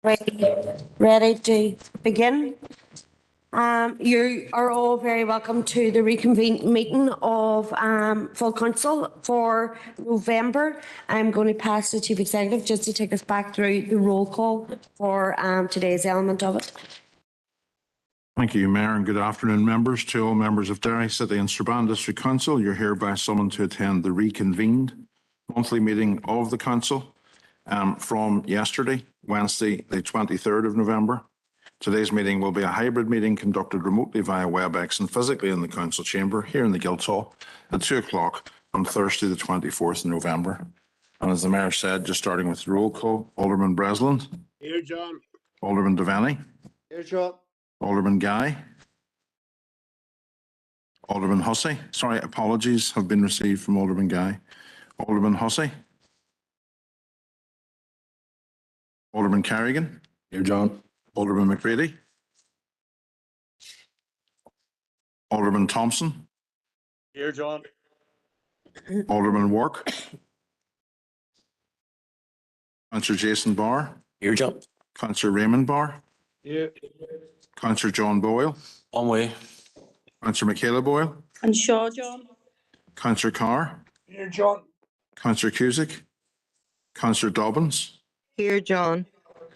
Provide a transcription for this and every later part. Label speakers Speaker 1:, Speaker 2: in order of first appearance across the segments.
Speaker 1: Ready to begin? You are all very welcome to the reconvened meeting of full council for November. I'm going to pass to Chief Executive just to take us back through the roll call for today's element of it.
Speaker 2: Thank you, Mayor, and good afternoon, members. To all members of Derry City and Strabane District Council, you're hereby summoned to attend the reconvened monthly meeting of the Council from yesterday, Wednesday, the 23rd of November. Today's meeting will be a hybrid meeting conducted remotely via WebEx and physically in the Council chamber here in the Guildhall at 2 o'clock on Thursday, the 24th of November. And as the Mayor said, just starting with roll call, Alderman Breslin.
Speaker 3: Here, John.
Speaker 2: Alderman Devaney.
Speaker 3: Here, John.
Speaker 2: Alderman Guy. Alderman Hussey. Sorry, apologies have been received from Alderman Guy. Alderman Hussey. Alderman Carrigan.
Speaker 3: Here, John.
Speaker 2: Alderman McCready. Alderman Thompson.
Speaker 3: Here, John.
Speaker 2: Alderman Wark. Councillor Jason Barr.
Speaker 3: Here, John.
Speaker 2: Councillor Raymond Barr.
Speaker 3: Here.
Speaker 2: Councillor John Boyle.
Speaker 3: On way.
Speaker 2: Councillor Michaela Boyle.
Speaker 4: And Shaw, John.
Speaker 2: Councillor Carr.
Speaker 3: Here, John.
Speaker 2: Councillor Cusick. Councillor Dobbins.
Speaker 4: Here, John.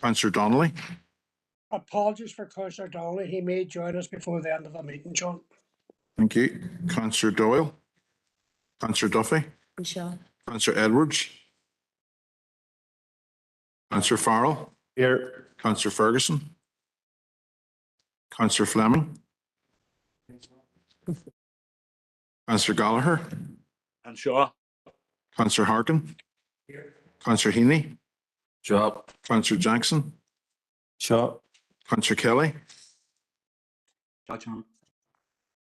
Speaker 2: Councillor Donnelly.
Speaker 5: Apologies for Councillor Donnelly. He may join us before the end of the meeting, John.
Speaker 2: Thank you. Councillor Doyle. Councillor Duffy.
Speaker 1: Michelle.
Speaker 2: Councillor Edwards. Councillor Farrell.
Speaker 3: Here.
Speaker 2: Councillor Ferguson. Councillor Fleming. Councillor Gallagher.
Speaker 3: And Shaw.
Speaker 2: Councillor Harkin. Councillor Heaney.
Speaker 3: Shaw.
Speaker 2: Councillor Jackson.
Speaker 3: Shaw.
Speaker 2: Councillor Kelly.
Speaker 3: Shaw, John.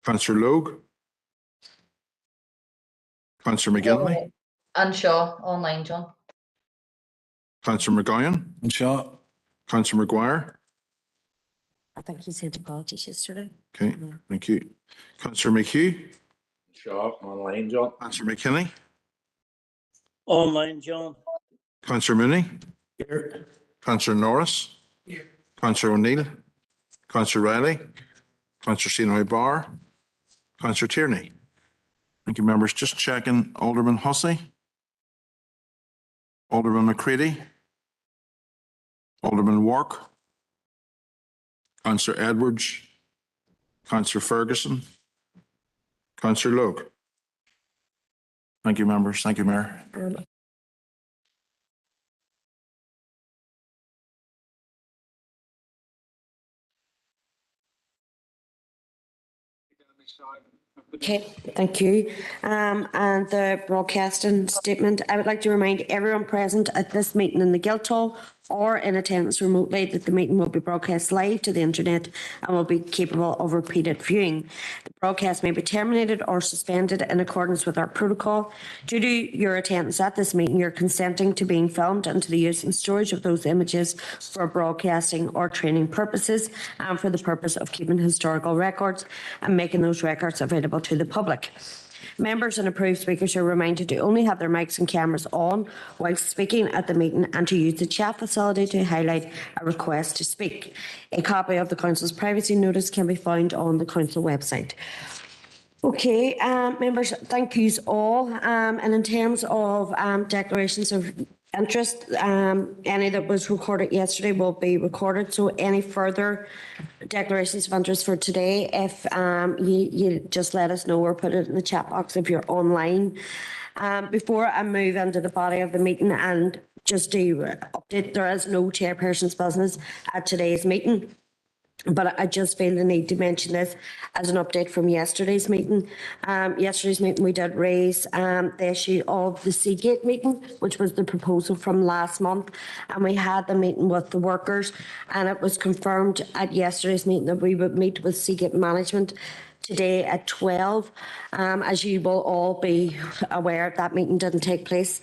Speaker 2: Councillor Logue. Councillor McGinley.
Speaker 6: And Shaw, online, John.
Speaker 2: Councillor McGowan.
Speaker 3: And Shaw.
Speaker 2: Councillor McGuire.
Speaker 1: I think he sent apologies yesterday.
Speaker 2: Okay, thank you. Councillor McHugh.
Speaker 3: Shaw, online, John.
Speaker 2: Councillor McKinney.
Speaker 5: Online, John.
Speaker 2: Councillor Mooney.
Speaker 3: Here.
Speaker 2: Councillor Norris. Councillor O'Neill. Councillor Riley. Councillor Sianoy Barr. Councillor Tierney. Thank you, members. Just checking. Alderman Hussey. Alderman McCready. Alderman Wark. Councillor Edwards. Councillor Ferguson. Councillor Logue. Thank you, members. Thank you, Mayor.
Speaker 1: Okay, thank you. And the broadcasting statement. I would like to remind everyone present at this meeting in the Guildhall or in attendance remotely that the meeting will be broadcast live to the internet and will be capable of repeated viewing. The broadcast may be terminated or suspended in accordance with our protocol. Due to your attendance at this meeting, you're consenting to being filmed and to the use and storage of those images for broadcasting or training purposes and for the purpose of keeping historical records and making those records available to the public. Members and approved speakers are reminded to only have their mics and cameras on while speaking at the meeting and to use the chat facility to highlight a request to speak. A copy of the Council's privacy notice can be found on the Council website. Okay, members, thank yous all. And in terms of declarations of interest, any that was recorded yesterday will be recorded. So any further declarations of interest for today, if you just let us know or put it in the chat box if you're online. Before I move into the body of the meeting and just to update, there is no chairperson's business at today's meeting. But I just feel the need to mention this as an update from yesterday's meeting. Yesterday's meeting, we did raise the issue of the Seagate meeting, which was the proposal from last month. And we had the meeting with the workers, and it was confirmed at yesterday's meeting that we would meet with Seagate management today at 12. As you will all be aware, that meeting didn't take place.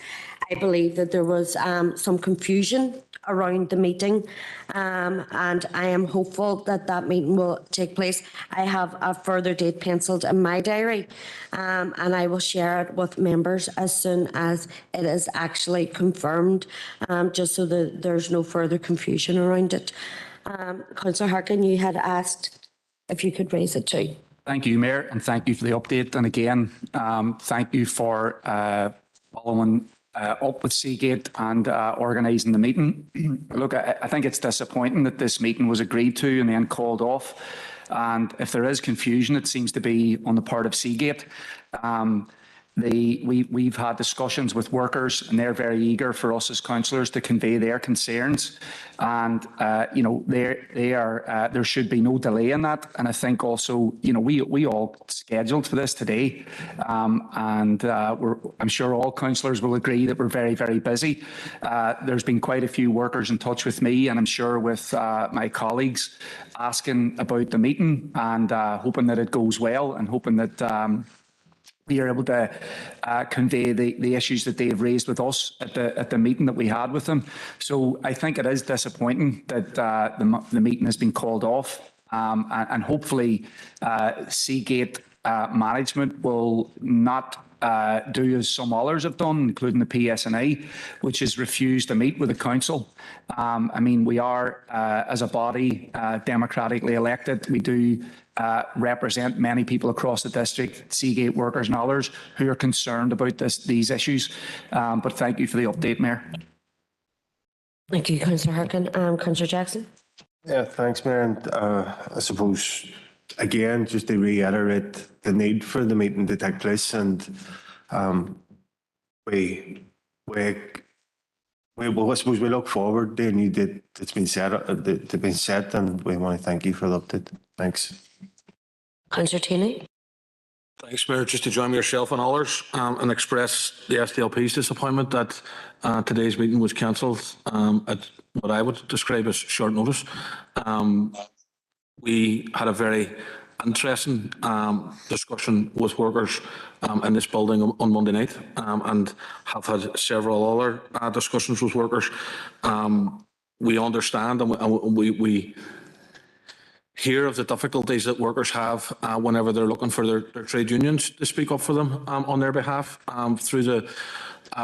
Speaker 1: I believe that there was some confusion around the meeting, and I am hopeful that that meeting will take place. I have a further date penciled in my diary, and I will share it with members as soon as it is actually confirmed, just so that there's no further confusion around it. Councillor Harkin, you had asked if you could raise it too.
Speaker 7: Thank you, Mayor, and thank you for the update. And again, thank you for following up with Seagate and organising the meeting. Look, I think it's disappointing that this meeting was agreed to and then called off. And if there is confusion, it seems to be on the part of Seagate. We've had discussions with workers, and they're very eager for us as councillors to convey their concerns. And there should be no delay in that. And I think also, we all scheduled for this today, I'm sure all councillors will agree that we're very, very busy. There's been quite a few workers in touch with me, and I'm sure with my colleagues, asking about the meeting and hoping that it goes well, and hoping that we are able to convey the issues that they've raised with us at the meeting that we had with them. So I think it is disappointing that the meeting has been called off, and hopefully Seagate management will not do as some others have done, including the PSNI, which has refused to meet with the council. I mean, we are, as a body, democratically elected. We do represent many people across the district, Seagate workers and others, who are concerned about these issues. But thank you for the update, Mayor.
Speaker 1: Thank you, Councillor Harkin. Councillor Jackson.
Speaker 8: Yeah, thanks, Mayor. And I suppose, again, just to reiterate the need for the meeting to take place, and I suppose we look forward to the new date that's been set, and we want to thank you for the update. Thanks.
Speaker 1: Councillor Taylor.
Speaker 3: Thanks, Mayor. Just to join yourself and others and express the SDLP's disappointment that today's meeting was cancelled at what I would describe as short notice. We had a very interesting discussion with workers in this building on Monday night, and have had several other discussions with workers. We understand and we hear of the difficulties that workers have whenever they're looking for their trade unions to speak up for them on their behalf, through the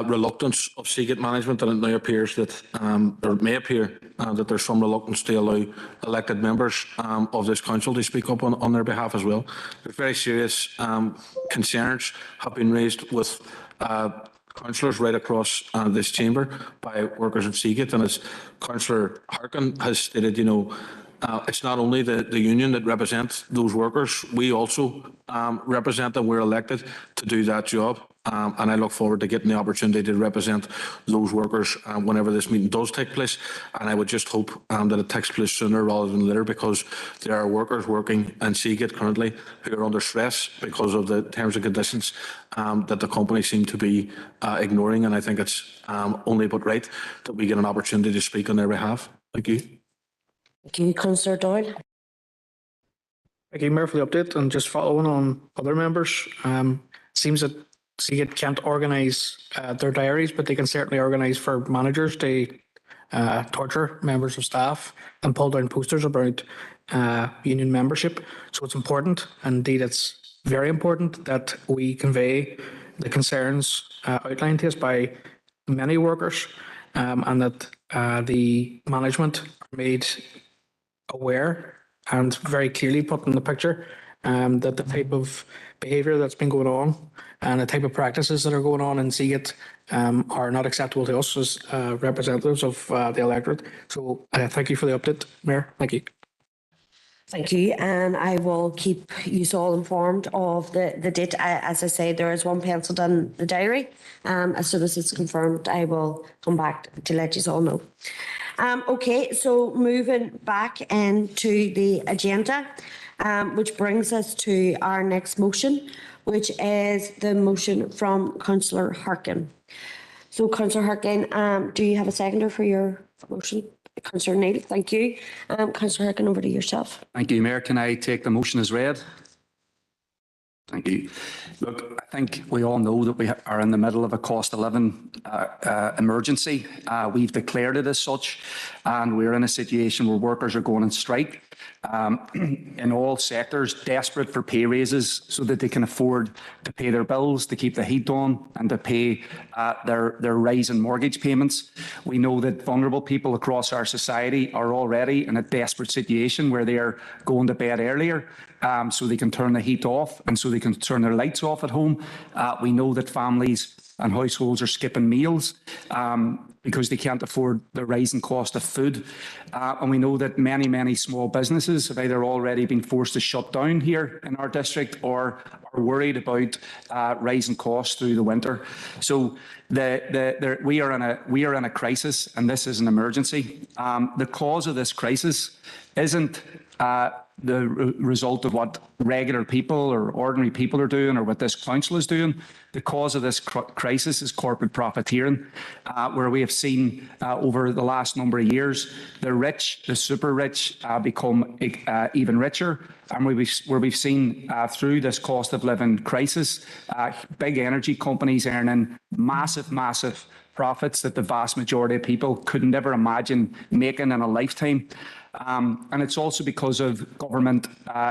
Speaker 3: reluctance of Seagate management, and it now appears that, or it may appear that there's some reluctance to allow elected members of this council to speak up on their behalf as well. There's very serious concerns have been raised with councillors right across this chamber by workers at Seagate, and as Councillor Harkin has stated, it's not only the union that represents those workers, we also represent them. We're elected to do that job. And I look forward to getting the opportunity to represent those workers whenever this meeting does take place. And I would just hope that it takes place sooner rather than later, because there are workers working in Seagate currently who are under stress because of the terms and conditions that the company seem to be ignoring. And I think it's only but right that we get an opportunity to speak on their behalf. Thank you.
Speaker 1: Thank you, Councillor Doyle.
Speaker 9: Thank you, Mayor, for the update. And just following on other members, seems that Seagate can't organise their diaries, but they can certainly organise for managers to torture members of staff and pull down posters about union membership. So it's important, indeed it's very important, that we convey the concerns outlined to us by many workers, and that the management are made aware and very clearly put in the picture that the type of behaviour that's been going on and the type of practices that are going on in Seagate are not acceptable to us as representatives of the electorate. So thank you for the update, Mayor. Thank you.
Speaker 1: Thank you, and I will keep you all informed of the date. As I say, there is one penciled in the diary. As soon as it's confirmed, I will come back to let you all know. Okay, so moving back into the agenda, which brings us to our next motion, which is the motion from Councillor Harkin. So, Councillor Harkin, do you have a seconder for your motion? Councillor Neil, thank you. Councillor Harkin, over to yourself.
Speaker 7: Thank you, Mayor. Can I take the motion as read? Thank you. Look, I think we all know that we are in the middle of a cost of living emergency. We've declared it as such, and we're in a situation where workers are going on strike in all sectors, desperate for pay raises so that they can afford to pay their bills, to keep the heat on, and to pay their rise in mortgage payments. We know that vulnerable people across our society are already in a desperate situation where they are going to bed earlier so they can turn the heat off and so they can turn their lights off at home. We know that families and households are skipping meals because they can't afford the rising cost of food. And we know that many, many small businesses have either already been forced to shut down here in our district or are worried about rising costs through the winter. So we are in a crisis, and this is an emergency. The cause of this crisis isn't the result of what regular people or ordinary people are doing or what this council is doing. The cause of this crisis is corporate profiteering, where we have seen over the last number of years, the rich, the super rich, become even richer. And where we've seen through this cost of living crisis, big energy companies earning massive, massive profits that the vast majority of people could never imagine making in a lifetime. And it's also because of government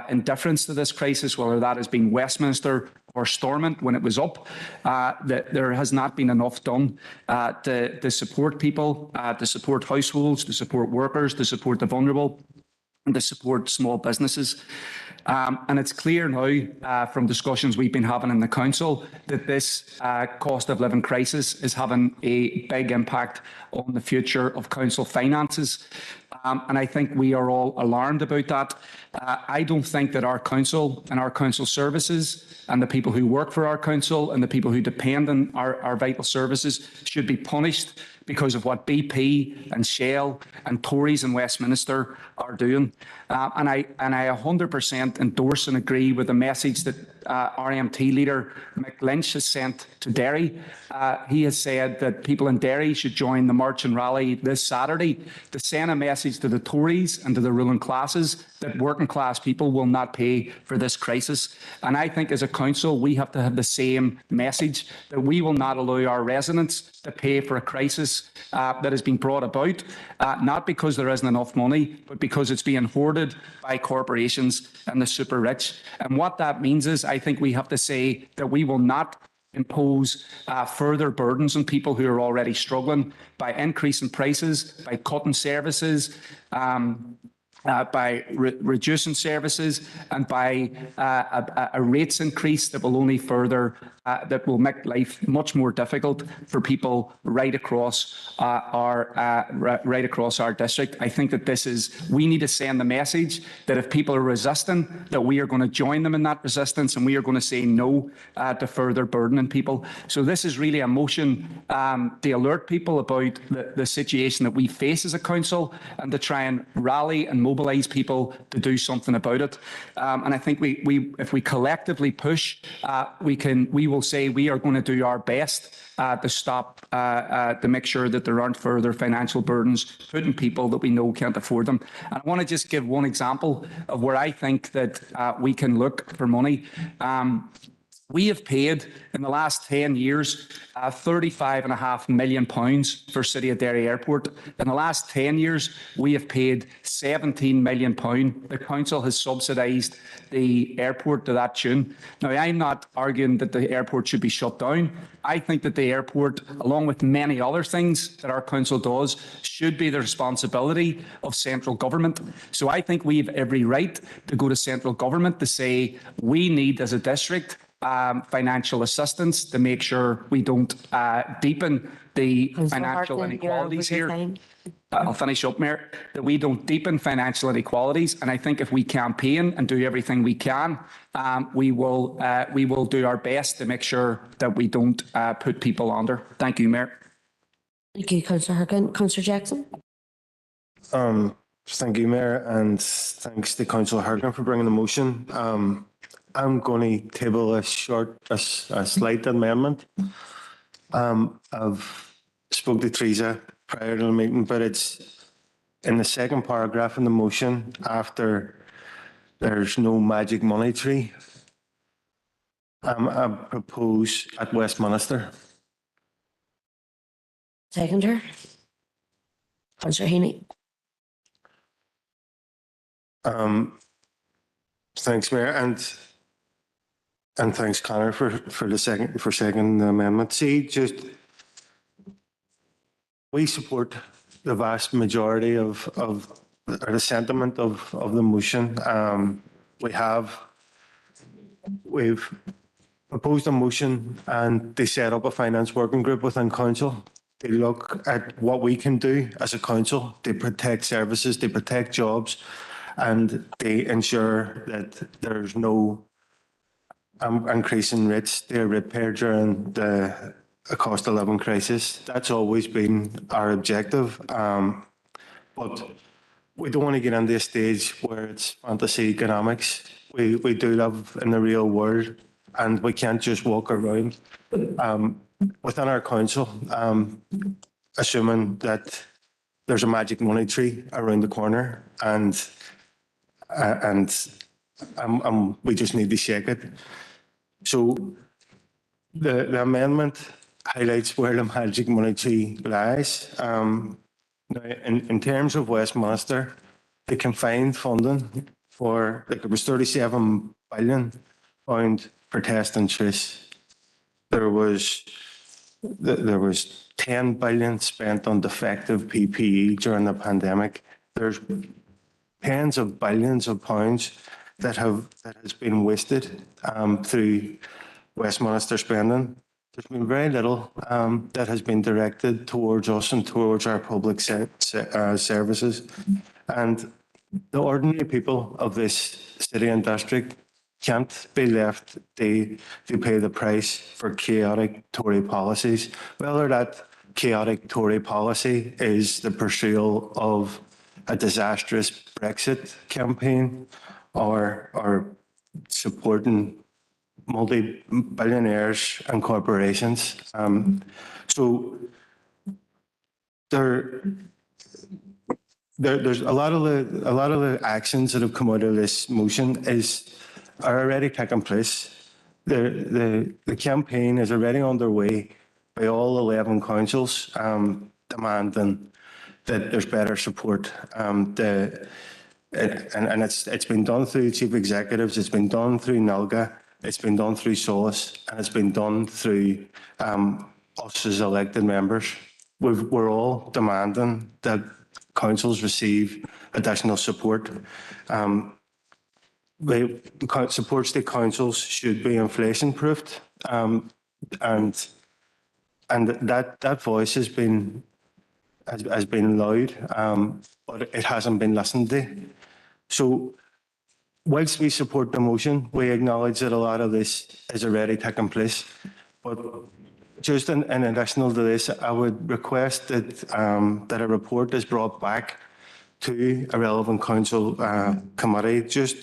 Speaker 7: indifference to this crisis, whether that has been Westminster or Stormont when it was up, that there has not been enough done to support people, to support households, to support workers, to support the vulnerable, and to support small businesses. And it's clear now from discussions we've been having in the council that this cost of living crisis is having a big impact on the future of council finances. And I think we are all alarmed about that. I don't think that our council and our council services and the people who work for our council and the people who depend on our vital services should be punished because of what BP and Shell and Tories in Westminster are doing. And I 100% endorse and agree with the message that RMT leader Mick Lynch has sent to Derry. He has said that people in Derry should join the march and rally this Saturday to send a message to the Tories and to the ruling classes that working class people will not pay for this crisis. And I think as a council, we have to have the same message, that we will not allow our residents to pay for a crisis that has been brought about, not because there isn't enough money, but because it's being hoarded by corporations and the super rich. And what that means is I think we have to say that we will not impose further burdens on people who are already struggling by increasing prices, by cutting services, by reducing services, and by a rates increase that will only further, that will make life much more difficult for people right across our district. I think that we need to send the message that if people are resisting, that we are going to join them in that resistance, and we are going to say no to further burdening people. So this is really a motion to alert people about the situation that we face as a council, and to try and rally and mobilise people to do something about it. And I think if we collectively push, we will say we are going to do our best to stop, to make sure that there aren't further financial burdens put on people that we know can't afford them. And I want to just give one example of where I think that we can look for money. We have paid in the last 10 years £35.5 million for City of Derry Airport. In the last 10 years, we have paid £17 million. The council has subsidised the airport to that tune. Now, I'm not arguing that the airport should be shut down. I think that the airport, along with many other things that our council does, should be the responsibility of central government. So I think we have every right to go to central government to say we need, as a district, financial assistance to make sure we don't deepen the financial inequalities here. I'll finish up, Mayor, that we don't deepen financial inequalities. And I think if we campaign and do everything we can, we will do our best to make sure that we don't put people under. Thank you, Mayor.
Speaker 1: Thank you, Councillor Harkin. Councillor Jackson.
Speaker 8: Thank you, Mayor, and thanks to Councillor Harkin for bringing the motion. I'm going to table a slight amendment. I've spoke to Teresa prior to the meeting, but it's in the second paragraph in the motion after there's no magic money tree. I propose at Westminster.
Speaker 1: Seconder. Councillor Heaney.
Speaker 8: Thanks, Mayor, and thanks, Connor, for second amendment. See, just we support the vast majority of or the sentiment of the motion. We've proposed a motion, and they set up a finance working group within council. They look at what we can do as a council. They protect services, they protect jobs, and they ensure that there's no increase in rates. They're repaired during the cost of living crisis. That's always been our objective. But we don't want to get into a stage where it's fantasy economics. We do live in the real world, and we can't just walk around within our council, assuming that there's a magic money tree around the corner, and we just need to shake it. So the amendment highlights where the magic money tree lies. Now, in terms of Westminster, the confined funding for, like, it was 37 billion pound for test and trace. There was 10 billion spent on defective PPE during the pandemic. There's tens of billions of pounds that has been wasted through Westminster spending. There's been very little that has been directed towards us and towards our public services. And the ordinary people of this city and district can't be left to pay the price for chaotic Tory policies. Whether that chaotic Tory policy is the pursuit of a disastrous Brexit campaign or supporting multi-billionaires and corporations. So there's a lot of the actions that have come out of this motion are already taking place. The campaign is already underway by all 11 councils, demanding that there's better support. And it's been done through chief executives, it's been done through NALGA, it's been done through SOLAS, and it's been done through us as elected members. We're all demanding that councils receive additional support. Support state councils should be inflation-proofed, and that voice has been loud, but it hasn't been listened to. So, whilst we support the motion, we acknowledge that a lot of this is already taking place. But just in additional to this, I would request that a report is brought back to a relevant council committee just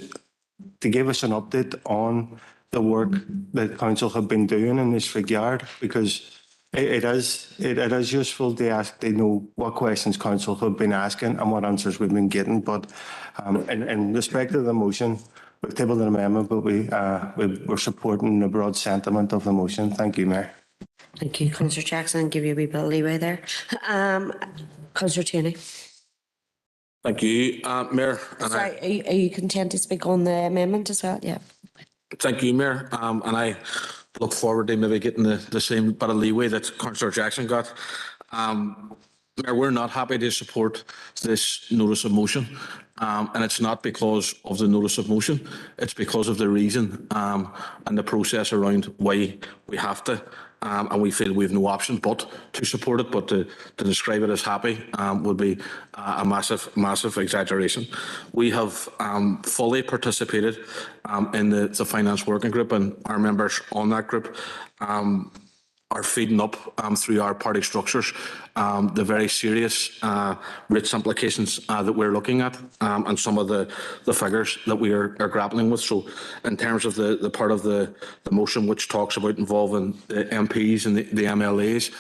Speaker 8: to give us an update on the work that council have been doing in this regard, because it is useful to know what questions council have been asking and what answers we've been getting. But in respect of the motion, we've tabled an amendment, but we're supporting the broad sentiment of the motion. Thank you, Mayor.
Speaker 1: Thank you, Councillor Jackson. Give you a wee bit of leeway there. Councillor Cheney.
Speaker 3: Thank you, Mayor.
Speaker 1: Sorry, are you content to speak on the amendment as well? Yeah.
Speaker 3: Thank you, Mayor. And I look forward to maybe getting the same bit of leeway that Councillor Jackson got. Mayor, we're not happy to support this notice of motion. And it's not because of the notice of motion. It's because of the reason and the process around why we have to. And we feel we have no option but to support it. But to describe it as happy would be a massive exaggeration. We have fully participated in the finance working group, and our members on that group are feeding up through our party structures the very serious rates implications that we're looking at, and some of the figures that we are grappling with. So in terms of the part of the motion which talks about involving the MPs and the MLAs,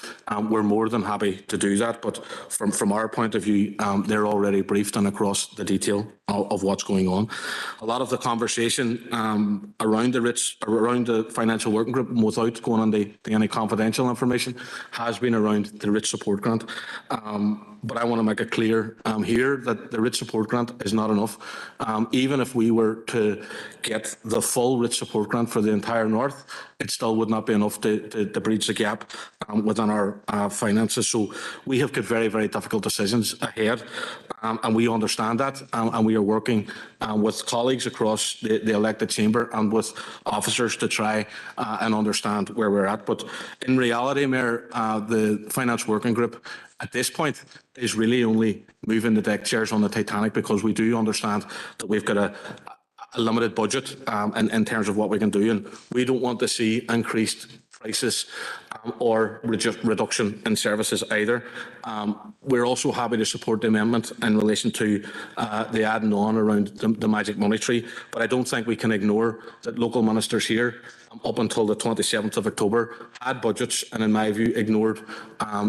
Speaker 3: we're more than happy to do that. But from our point of view, they're already briefed and across the detail of what's going on. A lot of the conversation around the financial working group, without going into any confidential information, has been around the rich support grant. But I want to make it clear here that the rich support grant is not enough. Even if we were to get the full rich support grant for the entire North, it still would not be enough to bridge the gap within our finances. So we have got very, very difficult decisions ahead, and we understand that, and we are working with colleagues across the elected chamber and with officers to try and understand where we're at. But in reality, Mayor, the Finance Working Group at this point is really only moving the deck chairs on the Titanic, because we do understand that we've got a limited budget in terms of what we can do, and we don't want to see increased prices or reduction in services either. We're also happy to support the amendment in relation to the adding on around the magic money tree, but I don't think we can ignore that local ministers here up until the 27th of October had budgets, and in my view ignored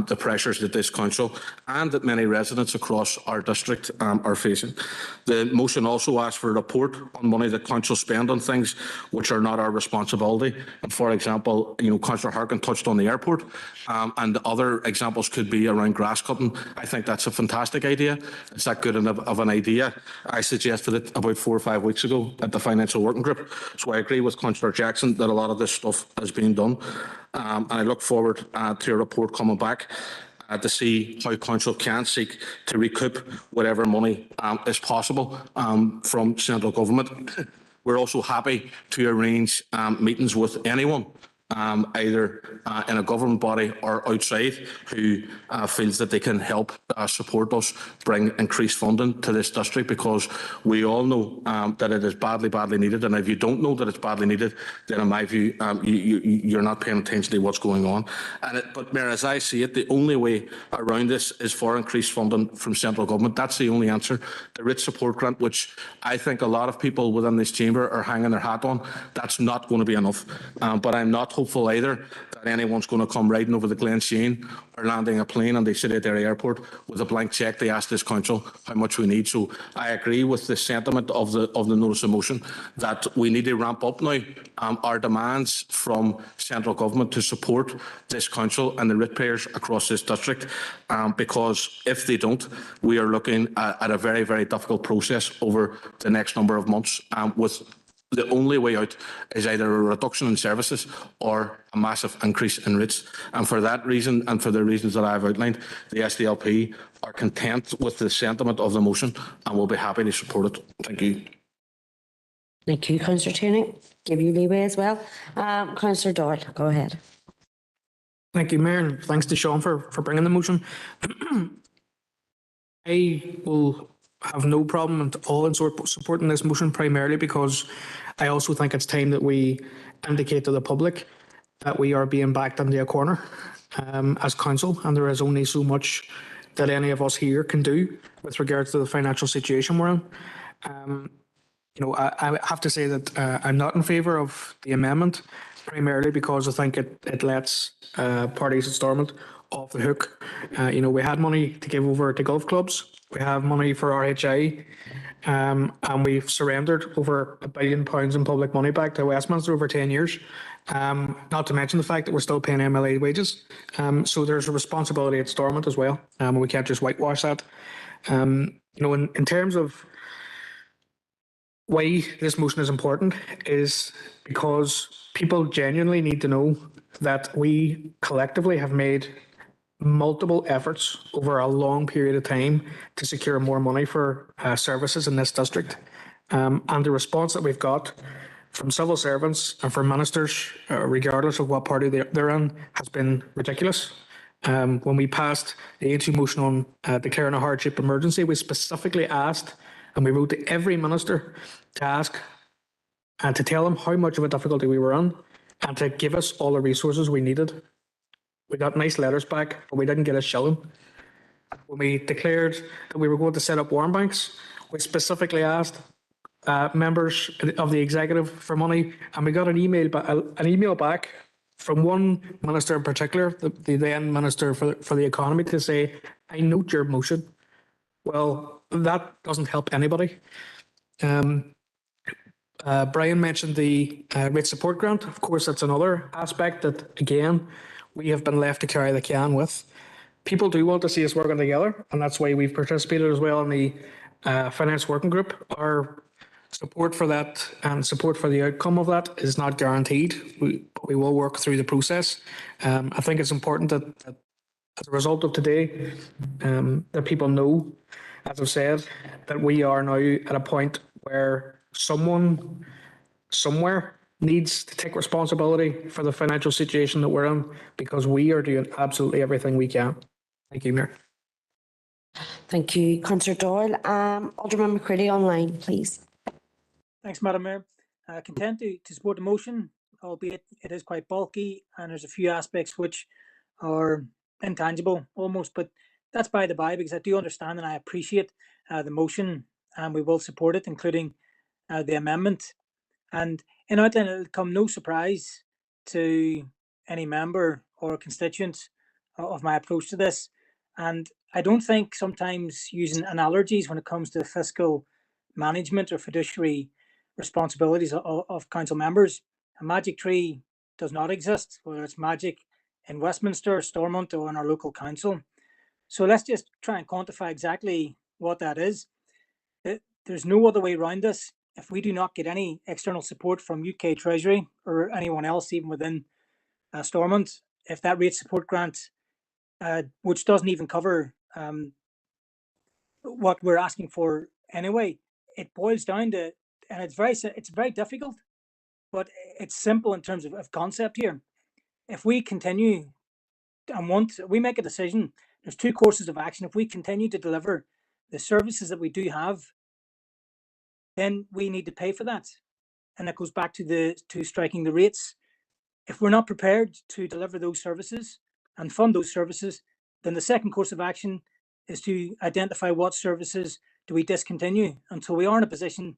Speaker 3: the pressures that this council and that many residents across our district are facing. The motion also asks for a report on money that council spend on things which are not our responsibility. And for example, Councillor Harkin touched on the airport, and other examples could be around grass cutting. I think that's a fantastic idea. It's that good of an idea. I suggested it about 4 or 5 weeks ago at the Financial Working Group. So I agree with Councillor Jackson that a lot of this stuff has been done. And I look forward to a report coming back to see how council can seek to recoup whatever money is possible from central government. We're also happy to arrange meetings with anyone, either in a government body or outside, who feels that they can help support us bring increased funding to this district, because we all know that it is badly, badly needed. And if you don't know that it's badly needed, then in my view, you're not paying attention to what's going on. But Mayor, as I see it, the only way around this is for increased funding from central government. That's the only answer. The rich support grant, which I think a lot of people within this chamber are hanging their hat on, that's not going to be enough. But I'm not hopeful either that anyone's going to come riding over the Glen Shane or landing a plane on the City Derry Airport with a blank cheque to ask this council how much we need. So I agree with the sentiment of the notice of motion that we need to ramp up now our demands from central government to support this council and the ratepayers across this district, because if they don't, we are looking at a very, very difficult process over the next number of months, with the only way out is either a reduction in services or a massive increase in rates. And for that reason, and for the reasons that I've outlined, the SDLP are content with the sentiment of the motion and will be happy to support it. Thank you.
Speaker 1: Thank you, Councillor Tierney. Give you leeway as well. Councillor Doyle, go ahead.
Speaker 9: Thank you, Mayor, and thanks to Sean for bringing the motion. I will have no problem at all in supporting this motion, primarily because I also think it's time that we indicate to the public that we are being backed into a corner as council, and there is only so much that any of us here can do with regards to the financial situation we're in. I have to say that I'm not in favour of the amendment, primarily because I think it lets parties at Stormont off the hook. We had money to give over to golf clubs. We have money for RHI, and we've surrendered over £1 billion in public money back to Westminster over 10 years. Not to mention the fact that we're still paying MLA wages. So there's a responsibility at Stormont as well. We can't just whitewash that. In terms of why this motion is important, is because people genuinely need to know that we collectively have made multiple efforts over a long period of time to secure more money for services in this district. And the response that we've got from civil servants and from ministers, regardless of what party they're in, has been ridiculous. When we passed the A2 motion on declaring a hardship emergency, we specifically asked, and we wrote to every minister to ask and to tell them how much of a difficulty we were in and to give us all the resources we needed. We got nice letters back, but we didn't get a shilling. When we declared that we were going to set up warm banks, we specifically asked members of the executive for money, and we got an email back from one minister in particular, the then Minister for the Economy, to say, I note your motion. Well, that doesn't help anybody. Brian mentioned the rate support grant. Of course, that's another aspect that, again, we have been left to carry the can with. People do want to see us working together, and that's why we've participated as well in the finance working group. Our support for that and support for the outcome of that is not guaranteed. We will work through the process. I think it's important that as a result of today, that people know, as I've said, that we are now at a point where someone somewhere needs to take responsibility for the financial situation that we're in, because we are doing absolutely everything we can. Thank you, Mayor.
Speaker 1: Thank you, Councillor Doyle. Alderman McCready online, please.
Speaker 10: Thanks, Madam Mayor. Content to support the motion, albeit it is quite bulky and there's a few aspects which are intangible almost, but that's by the by, because I do understand and I appreciate the motion, and we will support it, including the amendment. And in outline, it'll come no surprise to any member or constituent of my approach to this. And I don't think sometimes using analogies when it comes to fiscal management or fiduciary responsibilities of council members, a magic tree does not exist, whether it's magic in Westminster, Stormont, or in our local council. So let's just try and quantify exactly what that is. There's no other way around this. If we do not get any external support from UK Treasury or anyone else, even within Stormont, if that rate support grant, which doesn't even cover what we're asking for anyway, it boils down to, and it's very difficult, but it's simple in terms of concept here. If we continue and we make a decision, there's two courses of action. If we continue to deliver the services that we do have, then we need to pay for that. And that goes back to striking the rates. If we're not prepared to deliver those services and fund those services, then the second course of action is to identify what services do we discontinue until we are in a position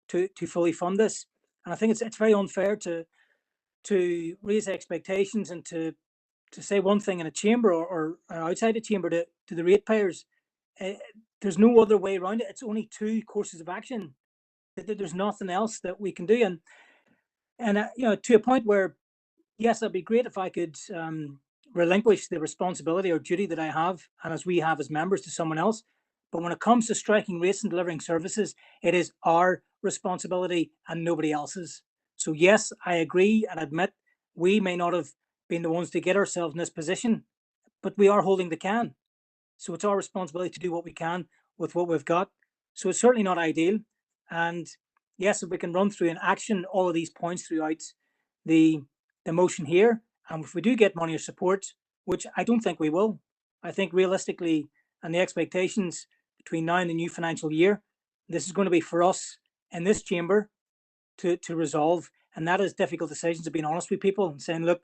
Speaker 10: to fully fund this. And I think it's very unfair to raise expectations and to say one thing in a chamber or outside a chamber to the ratepayers. There's no other way around it. It's only two courses of action. There's nothing else that we can do. And to a point where, yes, that'd be great if I could relinquish the responsibility or duty that I have, and as we have as members, to someone else. But when it comes to striking rates and delivering services, it is our responsibility and nobody else's. So yes, I agree and admit we may not have been the ones to get ourselves in this position, but we are holding the can. So it's our responsibility to do what we can with what we've got. So it's certainly not ideal. And yes, if we can run through and action all of these points throughout the motion here, and if we do get money or support, which I don't think we will, I think realistically, and the expectations between now and the new financial year, this is going to be for us in this chamber to resolve. And that is difficult decisions, of being honest with people and saying, look,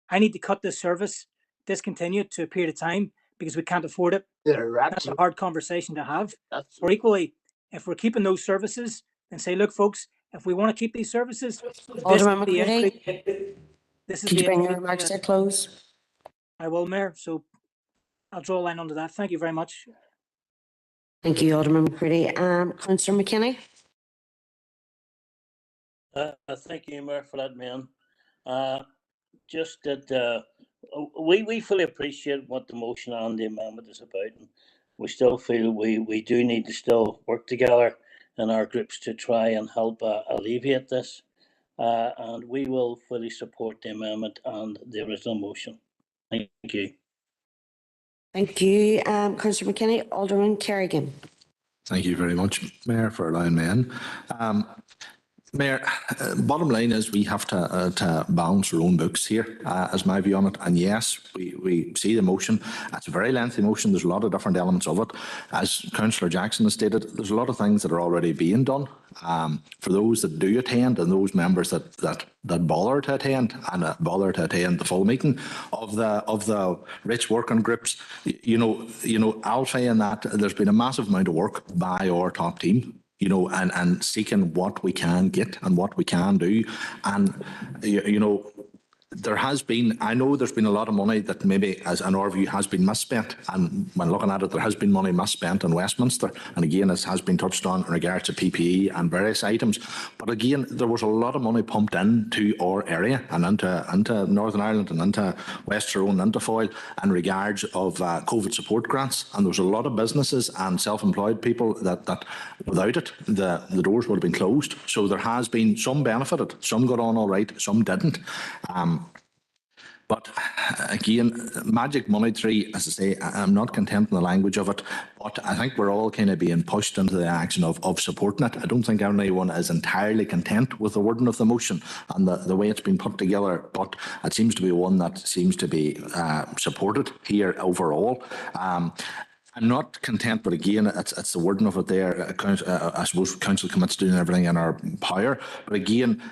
Speaker 10: I need to cut this service, discontinue it to a period of time because we can't afford it. That's a hard conversation to have. Or equally, if we're keeping those services, then say, look, folks, if we want to keep these services,
Speaker 1: Alderman McCready,
Speaker 10: this is
Speaker 1: could you bring your remarks to a close?
Speaker 10: I will, Mayor. So I'll draw a line under that. Thank you very much.
Speaker 1: Thank you, Alderman McCready. Councillor McKinney.
Speaker 11: Thank you, Mayor, for that, man. Just that we fully appreciate what the motion and the amendment is about. And we still feel we do need to still work together in our groups to try and help alleviate this. And we will fully support the amendment and the original motion. Thank you.
Speaker 1: Thank you, Councillor McKinney. Alderman Kerrigan.
Speaker 3: Thank you very much, Mayor, for allowing me in. Mayor, bottom line is we have to balance our own books here, as my view on it. And yes, we see the motion. It's a very lengthy motion. There's a lot of different elements of it. As Councillor Jackson has stated, there's a lot of things that are already being done. For those that do attend and those members that bother to attend and bother to attend the full meeting of the rich working groups, I'll say in that there's been a massive amount of work by our top team. And seeking what we can get and what we can do. And, there has been, I know there's been a lot of money that maybe, as in our view, has been misspent. And when looking at it, there has been money misspent in Westminster. And again, as has been touched on in regards to PPE and various items. But again, there was a lot of money pumped into our area and into Northern Ireland and into West Tyrone and into Foyle in regards of COVID support grants. And there was a lot of businesses and self-employed people that without it, the doors would have been closed. So there has been some benefited, some got on all right, some didn't. But again, magic money tree, as I say, I'm not content in the language of it, but I think we're all kind of being pushed into the action of supporting it. I don't think anyone is entirely content with the wording of the motion and the way it's been put together, but it seems to be one that seems to be supported here overall. I'm not content, but again, it's the wording of it there. I suppose Council commits to doing everything in our power. But again,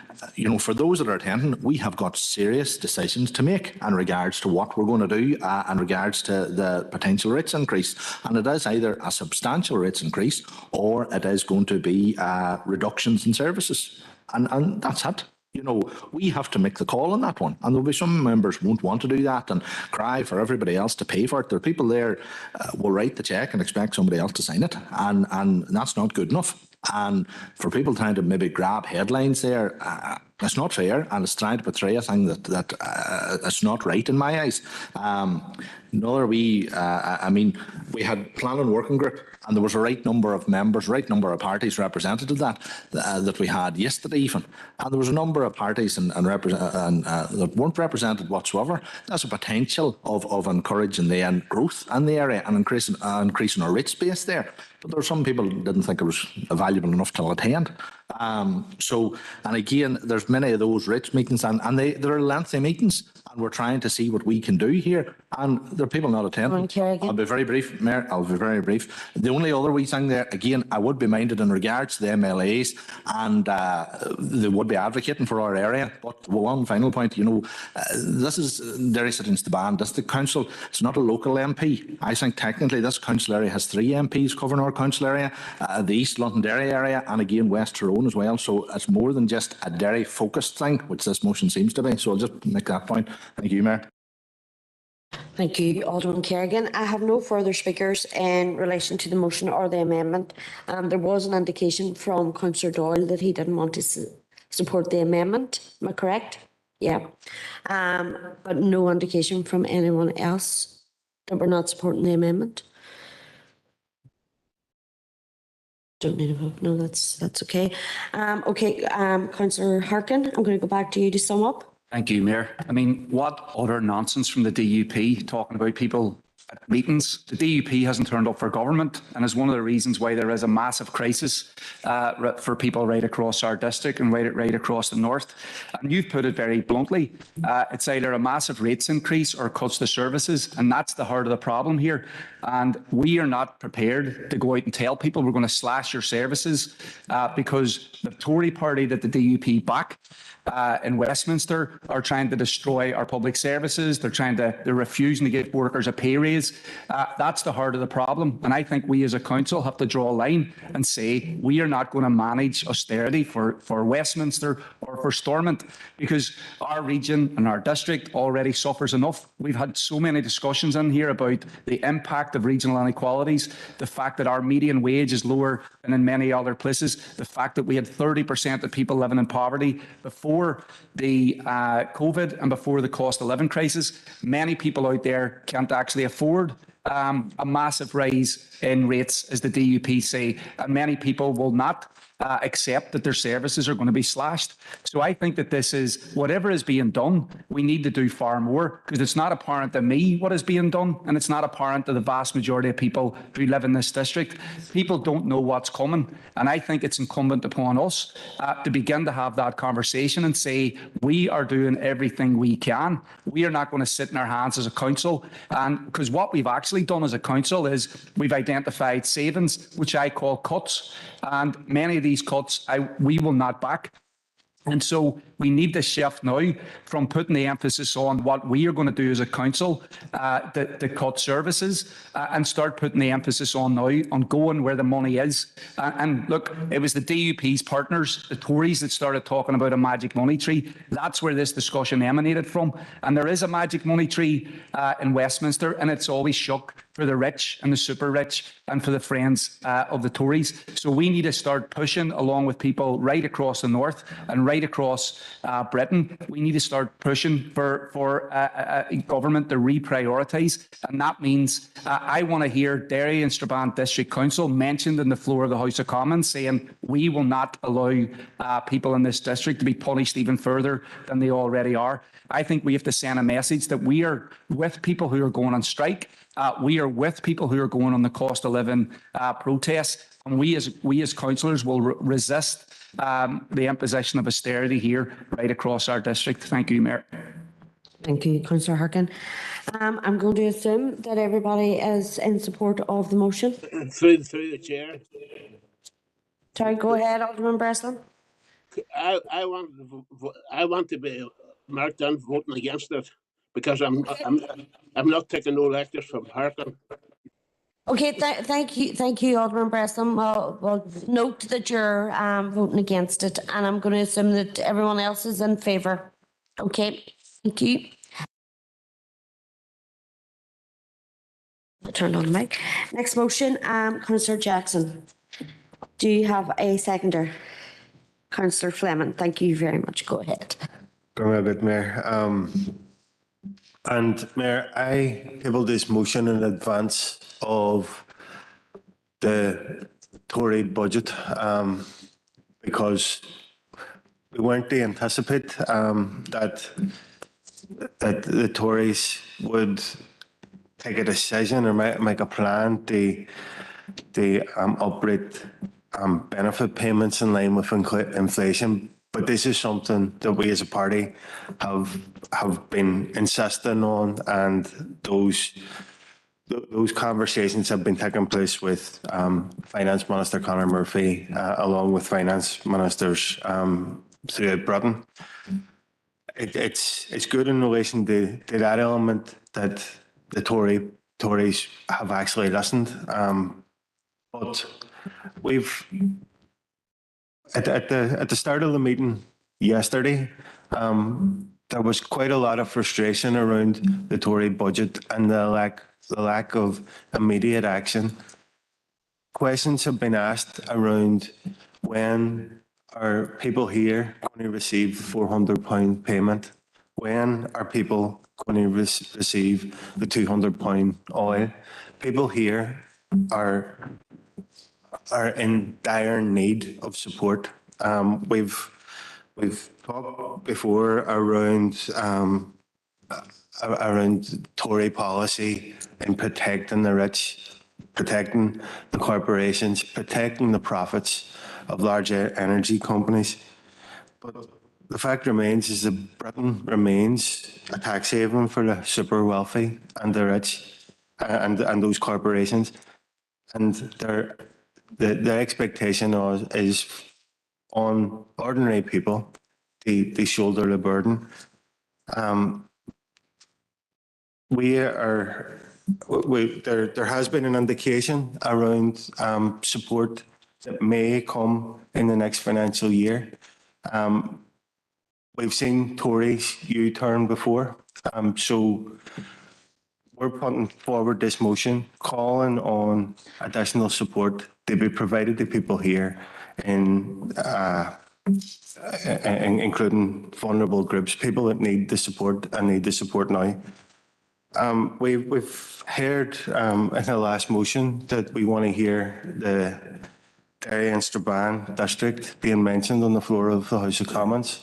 Speaker 3: for those that are attending, we have got serious decisions to make in regards to what we're going to do in regards to the potential rates increase. And it is either a substantial rates increase or it is going to be reductions in services. And that's it. We have to make the call on that one. And there'll be some members won't want to do that and cry for everybody else to pay for it. There are people there will write the cheque and expect somebody else to sign it. And that's not good enough. And for people trying to maybe grab headlines there, it's not fair, and it's trying to portray a thing that it's not right in my eyes. We had planning working group, and there was a right number of members, right number of parties represented in that we had yesterday even, and there was a number of parties that weren't represented whatsoever. That's a potential of encouraging the growth in the area and increasing our rate space there. But there were some people who didn't think it was valuable enough to attend. And again, there's many of those rich meetings, and they're lengthy meetings, and we're trying to see what we can do here. And there are people not attending. I'll be very brief, Mayor. I'll be very brief. The only other wee thing there, again, I would be minded in regards to the MLAs, and they would be advocating for our area. But one final point, this is Derry City and Staban District Council. It's not a local MP. I think technically this council area has 3 MPs covering our council area, the East Londonderry area, and again West Tyrone as well. So it's more than just a Derry focused thing, which this motion seems to be. So I'll just make that point. Thank you, Mayor.
Speaker 1: Thank you, Alderman Kerrigan. I have no further speakers in relation to the motion or the amendment. There was an indication from Councillor Doyle that he didn't want to support the amendment. Am I correct? Yeah. But no indication from anyone else that we're not supporting the amendment. Don't need a vote. No, that's okay. Councillor Harkin, I'm going to go back to you to sum up.
Speaker 7: Thank you, Mayor. What utter nonsense from the DUP talking about people at meetings. The DUP hasn't turned up for government, and is one of the reasons why there is a massive crisis for people right across our district and right across the north. And you've put it very bluntly. It's either a massive rates increase or cuts to services, and that's the heart of the problem here. And we are not prepared to go out and tell people we're going to slash your services because the Tory party that the DUP back in Westminster are trying to destroy our public services. They're refusing to give workers a pay raise. That's the heart of the problem. And I think we as a council have to draw a line and say we are not going to manage austerity for Westminster or for Stormont, because our region and our district already suffers enough. We've had so many discussions in here about the impact of regional inequalities, the fact that our median wage is lower than in many other places, the fact that we had 30% of people living in poverty before the COVID and before the cost of living crisis. Many people out there can't actually afford a massive rise in rates, as the DUP say, and many people will not accept that their services are going to be slashed. So I think that this is, whatever is being done, we need to do far more, because it's not apparent to me what is being done, and it's not apparent to the vast majority of people who live in this district. People don't know what's coming, and I think it's incumbent upon us to begin to have that conversation and say, we are doing everything we can. We are not going to sit in our hands as a council, and because what we've actually done as a council is we've identified savings, which I call cuts, and many of these cuts we will not back. And so we need to shift now from putting the emphasis on what we are going to do as a council to cut services and start putting the emphasis on now on going where the money is. And look, it was the DUP's partners, the Tories, that started talking about a magic money tree. That's where this discussion emanated from. And there is a magic money tree in Westminster, and it's always shook for the rich and the super rich and for the friends of the Tories. So we need to start pushing along with people right across the north and right across Britain. We need to start pushing for government to reprioritise. And that means I want to hear Derry and Strabane District Council mentioned in the floor of the House of Commons saying we will not allow people in this district to be punished even further than they already are. I think we have to send a message that we are with people who are going on strike. We are with people who are going on the cost of living protests, and we as councillors will resist the imposition of austerity here right across our district. Thank you, Mayor.
Speaker 1: Thank you, Councillor Harkin. I'm going to assume that everybody is in support of the motion.
Speaker 12: Through the chair.
Speaker 1: Sorry, go ahead, Alderman Breslin.
Speaker 12: I want to be marked down voting against it, because I'm not taking no lectures from Harkin.
Speaker 1: Okay, thank you, Alderman Breslin. Well, note that you're voting against it, and I'm going to assume that everyone else is in favour. Okay, thank you. I turned on the mic. Next motion, Councillor Jackson. Do you have a seconder? Councillor Fleming, thank you very much. Go ahead.
Speaker 8: Go ahead, Mayor. And Mayor, I tabled this motion in advance of the Tory budget because we weren't to anticipate that the Tories would take a decision or make a plan to uprate benefit payments in line with inflation. But this is something that we as a party have been insisting on, and those conversations have been taking place with Finance Minister Conor Murphy, along with Finance Ministers throughout Britain. It's good in relation to that element that the Tories have actually listened, but we've. At the start of the meeting yesterday, there was quite a lot of frustration around the Tory budget and the lack of immediate action. Questions have been asked around when are people here going to receive the £400 payment? When are people going to receive the £200 oil? People here are in dire need of support. We've talked before around Tory policy in protecting the rich, protecting the corporations, protecting the profits of large energy companies. But the fact remains is that Britain remains a tax haven for the super wealthy and the rich and those corporations, and the expectation is on ordinary people to shoulder the burden. There has been an indication around support that may come in the next financial year. We've seen Tories U-turn before, so we're putting forward this motion calling on additional support to be provided to people here, including vulnerable groups, people that need the support and need the support now. We've heard in the last motion that we want to hear Derry and Strabane district being mentioned on the floor of the House of Commons.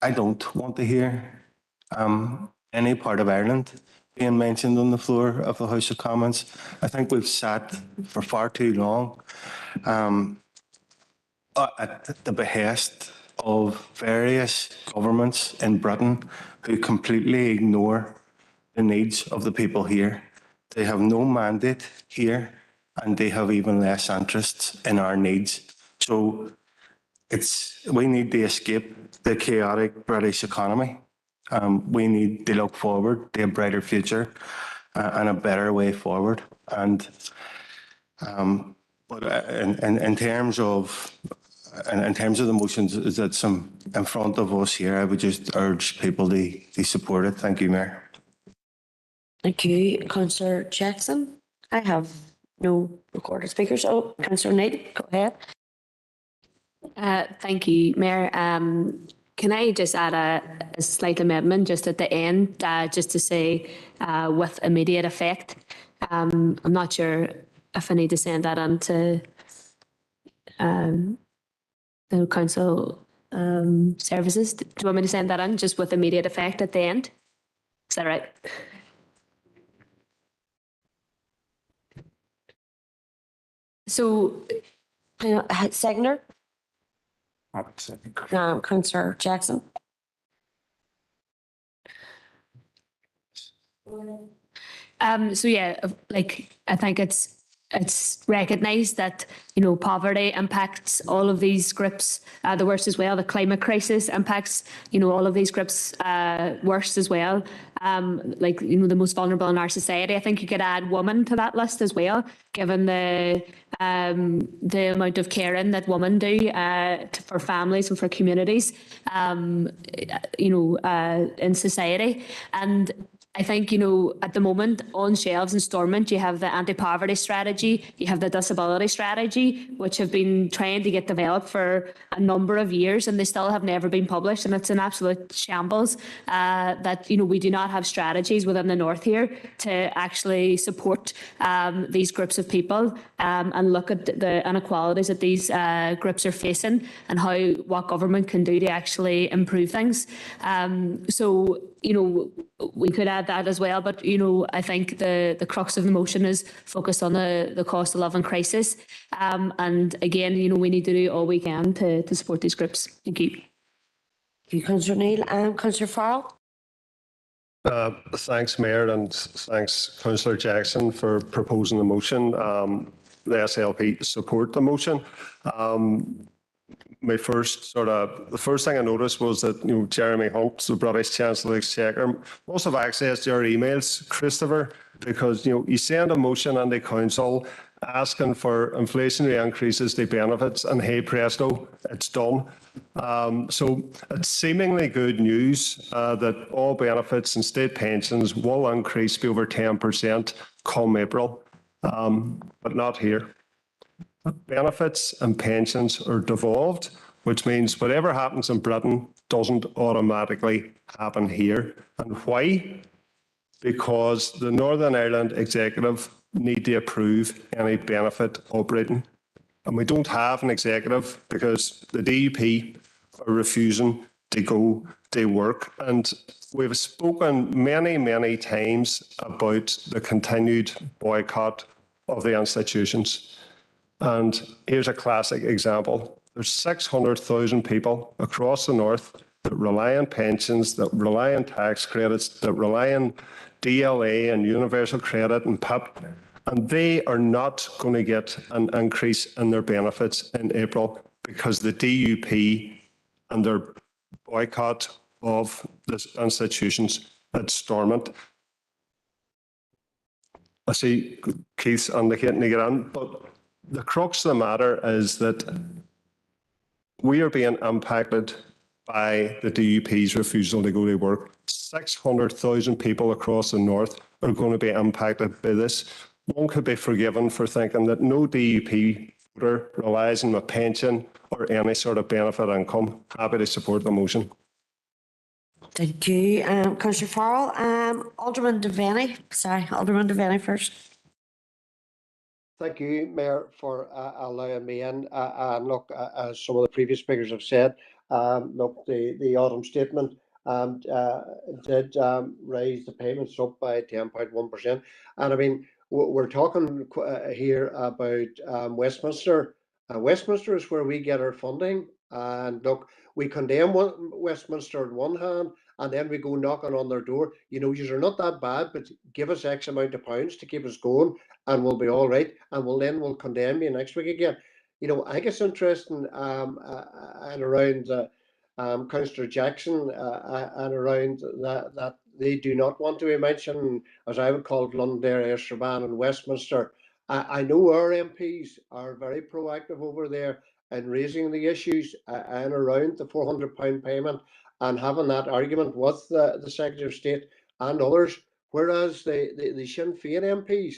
Speaker 8: I don't want to hear any part of Ireland being mentioned on the floor of the House of Commons. I think we've sat for far too long at the behest of various governments in Britain who completely ignore the needs of the people here. They have no mandate here, and they have even less interests in our needs. So we need to escape the chaotic British economy. We need to look forward to a brighter future and a better way forward. And but in terms of the motions that's in front of us here, I would just urge people to support it. Thank you, Mayor.
Speaker 1: Thank you, Councillor Jackson. I have no recorded speakers. Oh, Councillor Neil, go ahead.
Speaker 13: Thank you, Mayor. Can I just add a slight amendment just at the end, just to say with immediate effect? I'm not sure if I need to send that on to the council services. Do you want me to send that on just with immediate effect at the end? Is that right? So,
Speaker 1: Segner? Councillor Jackson.
Speaker 13: So yeah, like I think it's recognised that poverty impacts all of these groups the worst as well. The climate crisis impacts all of these groups worse as well. The most vulnerable in our society. I think you could add women to that list as well, given the amount of caring that women do for families and for communities, in society. And I think, at the moment on shelves in Stormont, you have the anti-poverty strategy, you have the disability strategy, which have been trying to get developed for a number of years, and they still have never been published. And it's an absolute shambles that, we do not have strategies within the North here to actually support these groups of people and look at the inequalities that these groups are facing and what government can do to actually improve things. So, we could add that as well, but I think the crux of the motion is focused on the cost of living crisis, and again, we need to do all we can to support these groups. Thank you.
Speaker 1: Thank you, Councillor Neil. Councillor Farrell.
Speaker 14: Thanks, Mayor, and thanks, Councillor Jackson, for proposing the motion. The SLP support the motion. The first thing I noticed was that, Jeremy Hunt, the British Chancellor of the Exchequer, must have access to our emails, Christopher, because, you send a motion on the council asking for inflationary increases to benefits, and hey presto, it's done. So it's seemingly good news that all benefits and state pensions will increase by over 10% come April, but not here. Benefits and pensions are devolved, which means whatever happens in Britain doesn't automatically happen here. And why? Because the Northern Ireland Executive need to approve any benefit operating. And we don't have an executive because the DUP are refusing to go to work. And we've spoken many, many times about the continued boycott of the institutions. And here's a classic example. There's 600,000 people across the North that rely on pensions, that rely on tax credits, that rely on DLA and universal credit and PIP, and they are not going to get an increase in their benefits in April because the DUP and their boycott of the institutions at Stormont. I see Keith's indicating to get on, but the crux of the matter is that we are being impacted by the DUP's refusal to go to work. 600,000 people across the North are going to be impacted by this. One could be forgiven for thinking that no DUP voter relies on a pension or any sort of benefit income. Happy to support the motion.
Speaker 1: Thank you, Councillor Farrell. Alderman Devaney. Sorry, Alderman Devaney first.
Speaker 15: Thank you, Mayor, for allowing me in. And look, as some of the previous speakers have said, look, the autumn statement did raise the payments up by 10.1%. And I mean, we're talking here about Westminster. Westminster is where we get our funding. And look, we condemn Westminster on one hand, and then we go knocking on their door. You know, you're not that bad, but give us X amount of pounds to keep us going, and we'll be all right. And we'll condemn you next week again. You know, I think it's interesting and around Councillor Jackson and around that they do not want to be mentioned, as I would call it, Londonderry, Estrabane and Westminster. I know our MPs are very proactive over there in raising the issues and around the £400 payment and having that argument with the Secretary of State and others, whereas the Sinn Féin MPs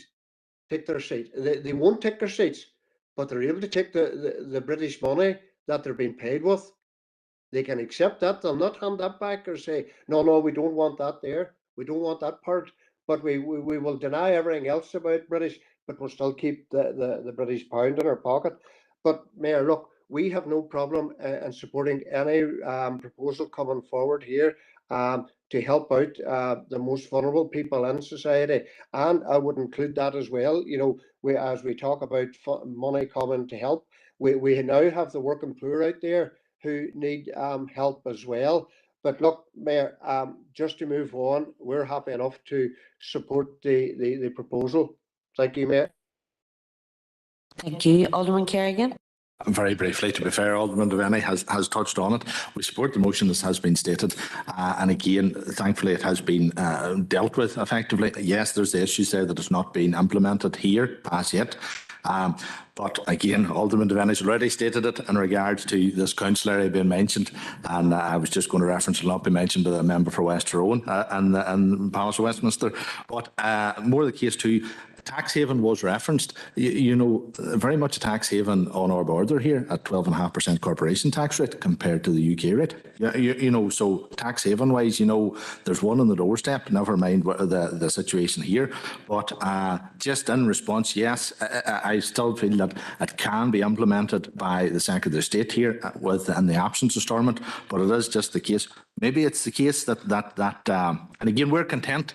Speaker 15: take their seat. They won't take their seats, but they're able to take the British money that they're being paid with. They can accept that. They'll not hand that back or say, no, we don't want that there. We don't want that part. But we will deny everything else about British, but we'll still keep the British pound in our pocket. But Mayor, look, we have no problem in supporting any proposal coming forward here to help out the most vulnerable people in society. And I would include that as well. You know, as we talk about money coming to help, we now have the working poor out there who need help as well. But look, Mayor, just to move on, we're happy enough to support the proposal. Thank you, Mayor.
Speaker 1: Thank you. Alderman Kerrigan.
Speaker 3: Very briefly, to be fair, Alderman Devaney has touched on it. We support the motion as has been stated. And again, thankfully, it has been dealt with effectively. Yes, there's the issues there that has not been implemented here as yet. But again, Alderman Devaney's already stated it in regards to this council area being mentioned. And I was just going to reference it will not be mentioned to the member for West Tyrone and Palace of Westminster. But more the case too, tax haven was referenced. You know, very much a tax haven on our border here at 12.5% corporation tax rate compared to the UK rate. You know, so tax haven wise, you know, there's one on the doorstep, never mind the situation here. But just in response, yes, I still feel that it can be implemented by the Secretary of State here in the absence of Stormont, but it is just the case. Maybe it's the case that and again, we're content,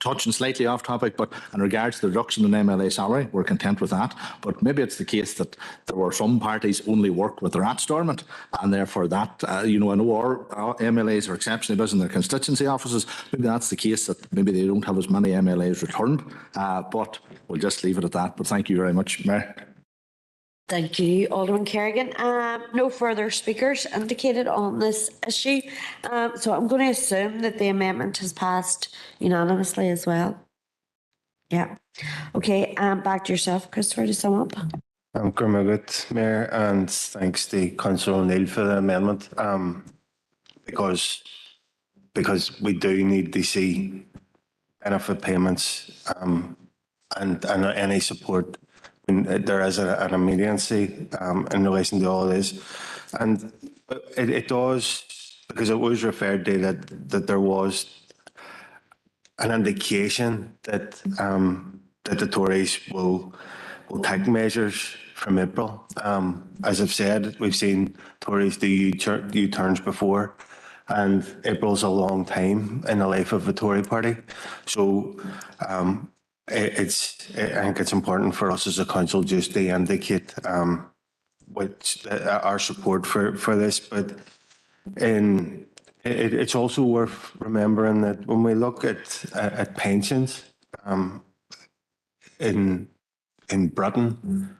Speaker 3: touching slightly off topic, but in regards to the reduction in MLA salary, we're content with that. But maybe it's the case that there were some parties only work with their at Stormont, and therefore that, you know, I know our MLAs are exceptionally busy in their constituency offices. Maybe that's the case, that maybe they don't have as many MLAs returned, but we'll just leave it at that. But thank you very much, Mayor.
Speaker 1: Thank you, Alderman Kerrigan. No further speakers indicated on this issue. So I'm going to assume that the amendment has passed unanimously as well. Yeah. Okay, back to yourself, Christopher, to sum up.
Speaker 8: Good, Mayor, and thanks to Councillor O'Neill for the amendment. Because we do need to see benefit payments and any support. There is an immediacy in relation to all of this, and it does, because it was referred to that there was an indication that the Tories will take measures from April. As I've said, we've seen Tories do U-turns before, and April's a long time in the life of the Tory party, so. I think it's important for us as a council just to indicate our support for this, but it's also worth remembering that when we look at pensions in Britain,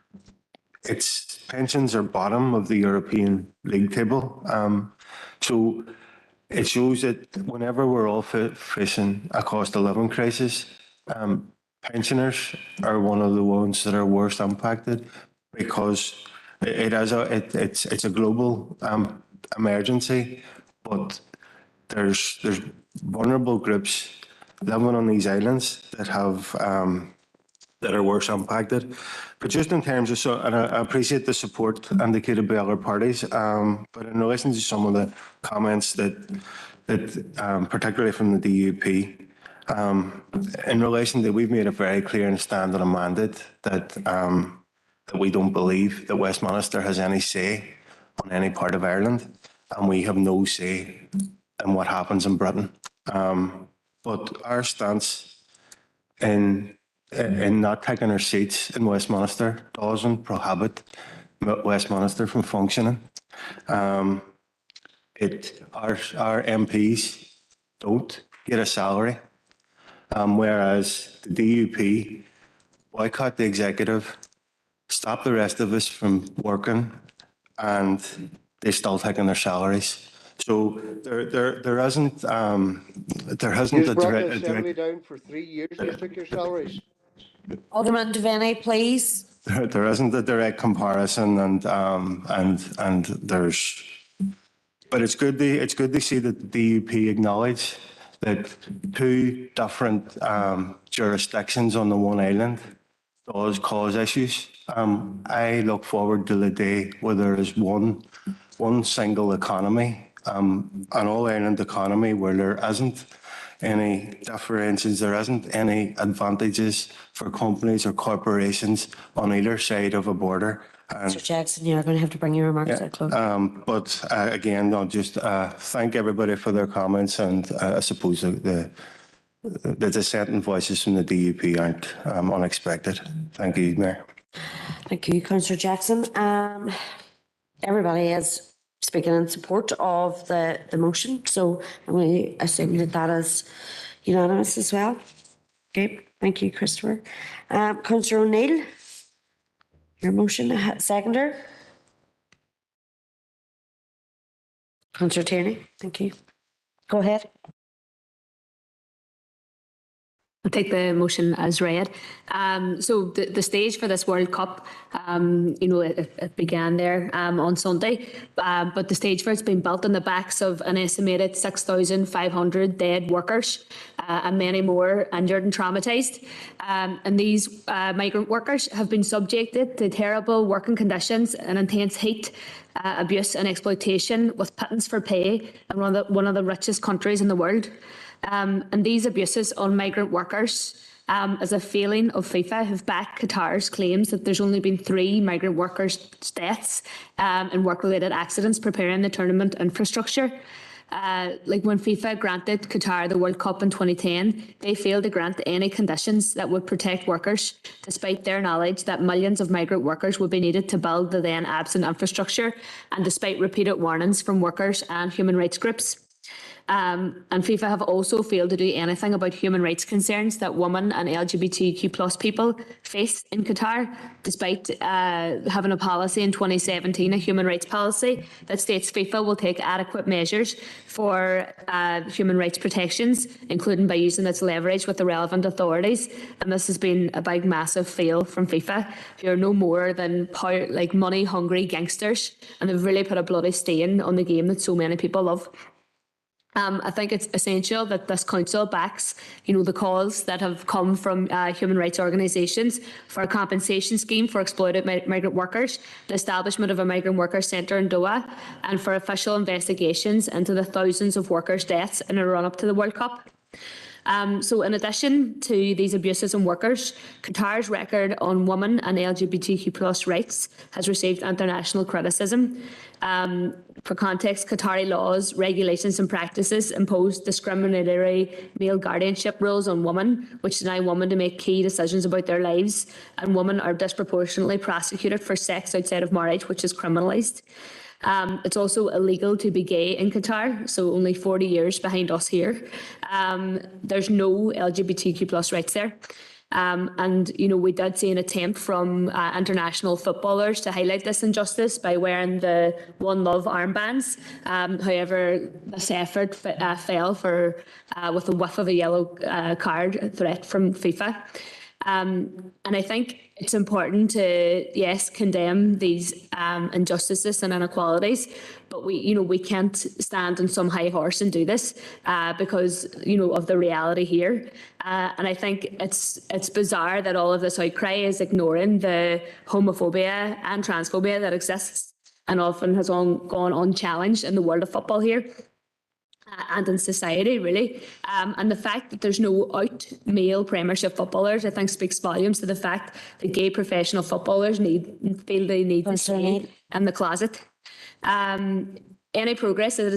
Speaker 8: pensions are bottom of the European league table. So it shows that whenever we're all facing a cost of living crisis, pensioners are one of the ones that are worst impacted, because it's a global emergency, but there's vulnerable groups living on these islands that have that are worse impacted. But just in terms of, and I appreciate the support indicated by other parties, but in relation to some of the comments that particularly from the DUP, In relation to, we've made it very clear and standard and mandate that that we don't believe that Westminster has any say on any part of Ireland, and we have no say in what happens in Britain. But our stance in not taking our seats in Westminster doesn't prohibit Westminster from functioning. Our MPs don't get a salary, whereas the DUP boycott the executive, stop the rest of us from working, and they're still taking their salaries. So there hasn't
Speaker 15: You
Speaker 8: a
Speaker 15: brought the
Speaker 8: direct.
Speaker 15: assembly down for 3 years and you took your salaries.
Speaker 1: Alderman Devaney, please.
Speaker 8: There isn't a direct comparison, and there's, but it's good to see that the DUP acknowledge that two different jurisdictions on the one island does cause issues. I look forward to the day where there is one single economy, an all-Ireland economy, where there isn't any differentials, there isn't any advantages for companies or corporations on either side of a border.
Speaker 1: Mr. Jackson, you're going to have to bring your remarks to a close.
Speaker 8: But again, I'll just thank everybody for their comments, and I suppose the dissenting voices from the DUP aren't unexpected. Thank you, Mayor.
Speaker 1: Thank you, Councillor Jackson. Everybody is speaking in support of the motion, so I'm going to assume that that is unanimous as well. Okay, thank you, Christopher. Councillor O'Neill, your motion, seconder. Councillor Tierney, thank you. Go ahead.
Speaker 13: I'll take the motion as read. So the stage for this World Cup, it began there on Sunday, but the stage for it's been built on the backs of an estimated 6,500 dead workers and many more injured and traumatised. And these migrant workers have been subjected to terrible working conditions and intense heat, abuse and exploitation, with pittance for pay in one of the richest countries in the world. And these abuses on migrant workers as a failing of FIFA have backed Qatar's claims that there's only been 3 migrant workers' deaths in work-related accidents preparing the tournament infrastructure. Like when FIFA granted Qatar the World Cup in 2010, they failed to grant any conditions that would protect workers, despite their knowledge that millions of migrant workers would be needed to build the then absent infrastructure, and despite repeated warnings from workers and human rights groups. And FIFA have also failed to do anything about human rights concerns that women and LGBTQ plus people face in Qatar, despite having a policy in 2017, a human rights policy, that states FIFA will take adequate measures for human rights protections, including by using its leverage with the relevant authorities. And this has been a big, massive fail from FIFA, who are no more than money-hungry gangsters, and they've really put a bloody stain on the game that so many people love. I think it's essential that this council backs, the calls that have come from human rights organisations for a compensation scheme for exploited migrant workers, the establishment of a migrant workers centre in Doha, and for official investigations into the thousands of workers' deaths in a run-up to the World Cup. So in addition to these abuses on workers, Qatar's record on women and LGBTQ plus rights has received international criticism. For context, Qatari laws, regulations and practices impose discriminatory male guardianship rules on women, which deny women to make key decisions about their lives, and women are disproportionately prosecuted for sex outside of marriage, which is criminalised. It's also illegal to be gay in Qatar, so only 40 years behind us here. There's no LGBTQ plus rights there. And we did see an attempt from international footballers to highlight this injustice by wearing the One Love armbands. However, this effort fell with a whiff of a yellow card threat from FIFA. And I think it's important to, yes, condemn these injustices and inequalities, but we can't stand on some high horse and do this because of the reality here. And I think it's bizarre that all of this outcry is ignoring the homophobia and transphobia that exists and often has gone unchallenged in the world of football here. and in society, really. And the fact that there's no out male Premiership footballers, I think, speaks volumes to the fact that gay professional footballers feel they need to stay in the closet. Any progress that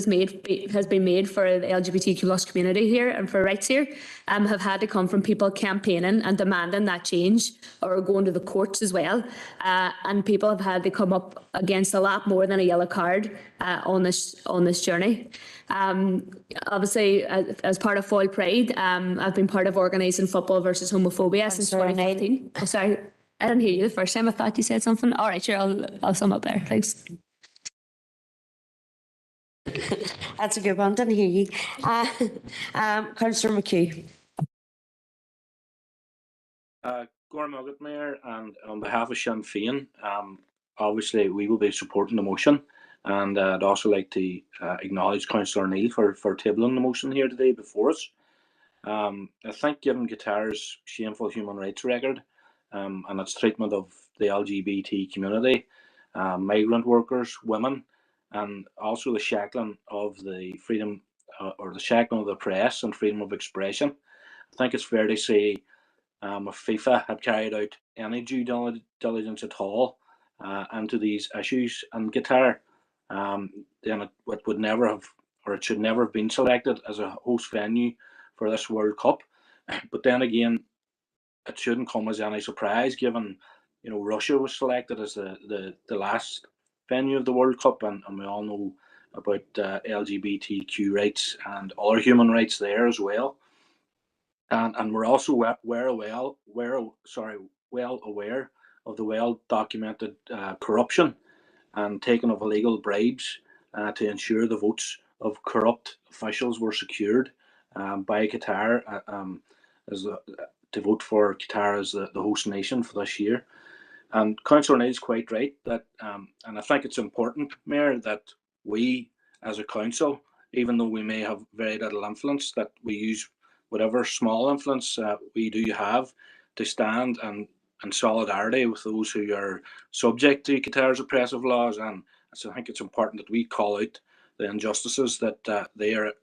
Speaker 13: has been made for the LGBTQ plus community here and for rights here have had to come from people campaigning and demanding that change, or going to the courts as well. And people have had to come up against a lot more than a yellow card on this journey. Obviously, as part of Foyle Pride, I've been part of organising Football versus Homophobia since 2015. Oh, sorry, I didn't hear you the first time. I thought you said something. All right, sure, I'll sum up there. Thanks.
Speaker 1: That's a good one. Didn't hear you. Councillor McHugh.
Speaker 16: Gordon Mugget, Mayor, and on behalf of Sinn Féin, obviously we will be supporting the motion, and I'd also like to acknowledge Councillor Neil for tabling the motion here today before us. I think given Qatar's shameful human rights record and its treatment of the LGBT community, migrant workers, women, and also the shackling of the freedom or the shackling of the press and freedom of expression, I think it's fair to say if FIFA had carried out any due diligence at all into these issues in Qatar, then it would never have, or it should never have been selected as a host venue for this World Cup. But then again, it shouldn't come as any surprise, given Russia was selected as the last venue of the World Cup, and we all know about LGBTQ rights and other human rights there as well. And we're also well aware of the well-documented corruption and taking of illegal bribes to ensure the votes of corrupt officials were secured by Qatar to vote for Qatar as the host nation for this year. And Councillor Neil's quite right that, and I think it's important, Mayor, that we as a council, even though we may have very little influence, that we use whatever small influence we do have to stand in solidarity with those who are subject to Qatar's oppressive laws. And so I think it's important that we call out the injustices that they are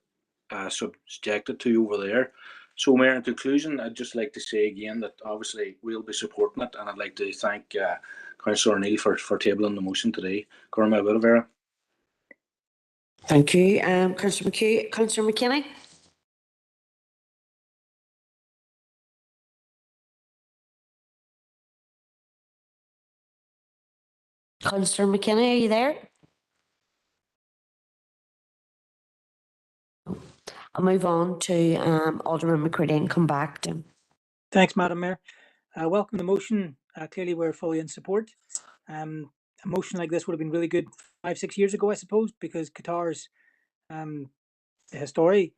Speaker 16: subjected to over there. So, Mayor, in conclusion, I'd just like to say again that obviously we'll be supporting it, and I'd like to thank Councillor Neil for tabling the motion today.
Speaker 1: Thank you, Councillor McHugh. Councillor McKinney. Councillor McKinney, are you there? I'll move on to Alderman McCready and come back to him.
Speaker 10: Thanks, Madam Mayor. Welcome the motion. Clearly, we're fully in support. A motion like this would have been really good 5-6 years ago, I suppose, because Qatar's history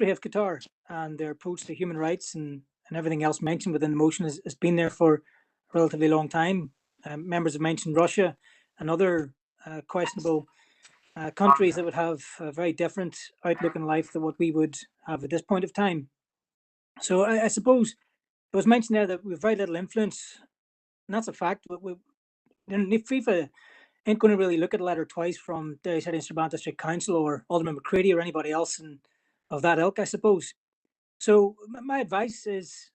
Speaker 10: of Qatar and their approach to human rights and everything else mentioned within the motion has been there for a relatively long time. Members have mentioned Russia and other questionable countries that would have a very different outlook in life than what we would have at this point of time. So I suppose it was mentioned there that we have very little influence, and that's a fact. FIFA ain't going to really look at a letter twice from Derry City and Strabane District Council or Alderman McCready or anybody else of that ilk, I suppose. So my advice is,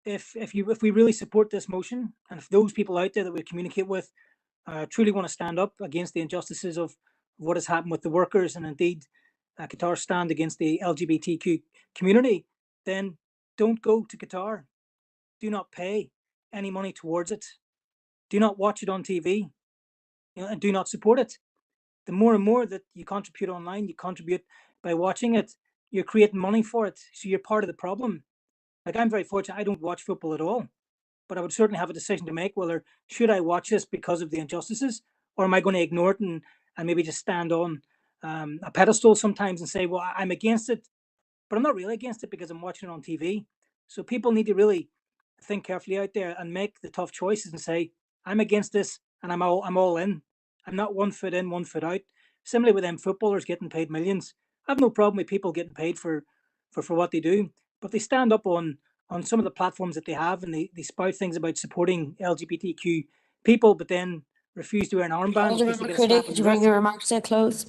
Speaker 10: if we really support this motion, and if those people out there that we communicate with truly want to stand up against the injustices of what has happened with the workers, and indeed Qatar stand against the LGBTQ community, then don't go to Qatar. Do not pay any money towards it. Do not watch it on TV, and do not support it. The more and more that you contribute online, you contribute by watching it, you're creating money for it. So you're part of the problem. Like, I'm very fortunate, I don't watch football at all, but I would certainly have a decision to make whether should I watch this because of the injustices, or am I going to ignore it and maybe just stand on a pedestal sometimes and say, well, I'm against it, but I'm not really against it because I'm watching it on TV. So people need to really think carefully out there and make the tough choices and say, I'm against this and I'm all in. I'm not 1 foot in, 1 foot out. Similarly with them footballers getting paid millions. I have no problem with people getting paid for what they do, but they stand up on some of the platforms that they have, and they spout things about supporting LGBTQ people, but then refuse to wear an armband.
Speaker 1: Alderman McCready, could you bring your remarks to a close?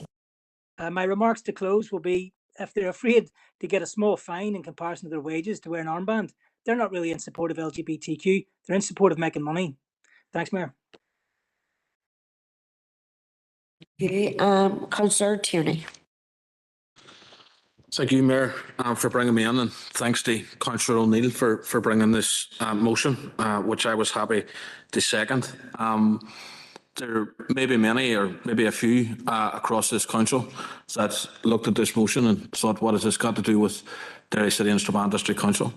Speaker 10: My remarks to close will be, if they're afraid to get a small fine in comparison to their wages to wear an armband, they're not really in support of LGBTQ. They're in support of making money. Thanks, Mayor.
Speaker 1: Okay, Councillor Tierney.
Speaker 3: Thank you, Mayor, for bringing me in, and thanks to Councillor O'Neill for bringing this motion, which I was happy to second. There may be many, or maybe a few across this council that looked at this motion and thought, what has this got to do with Derry City and Strabane District Council?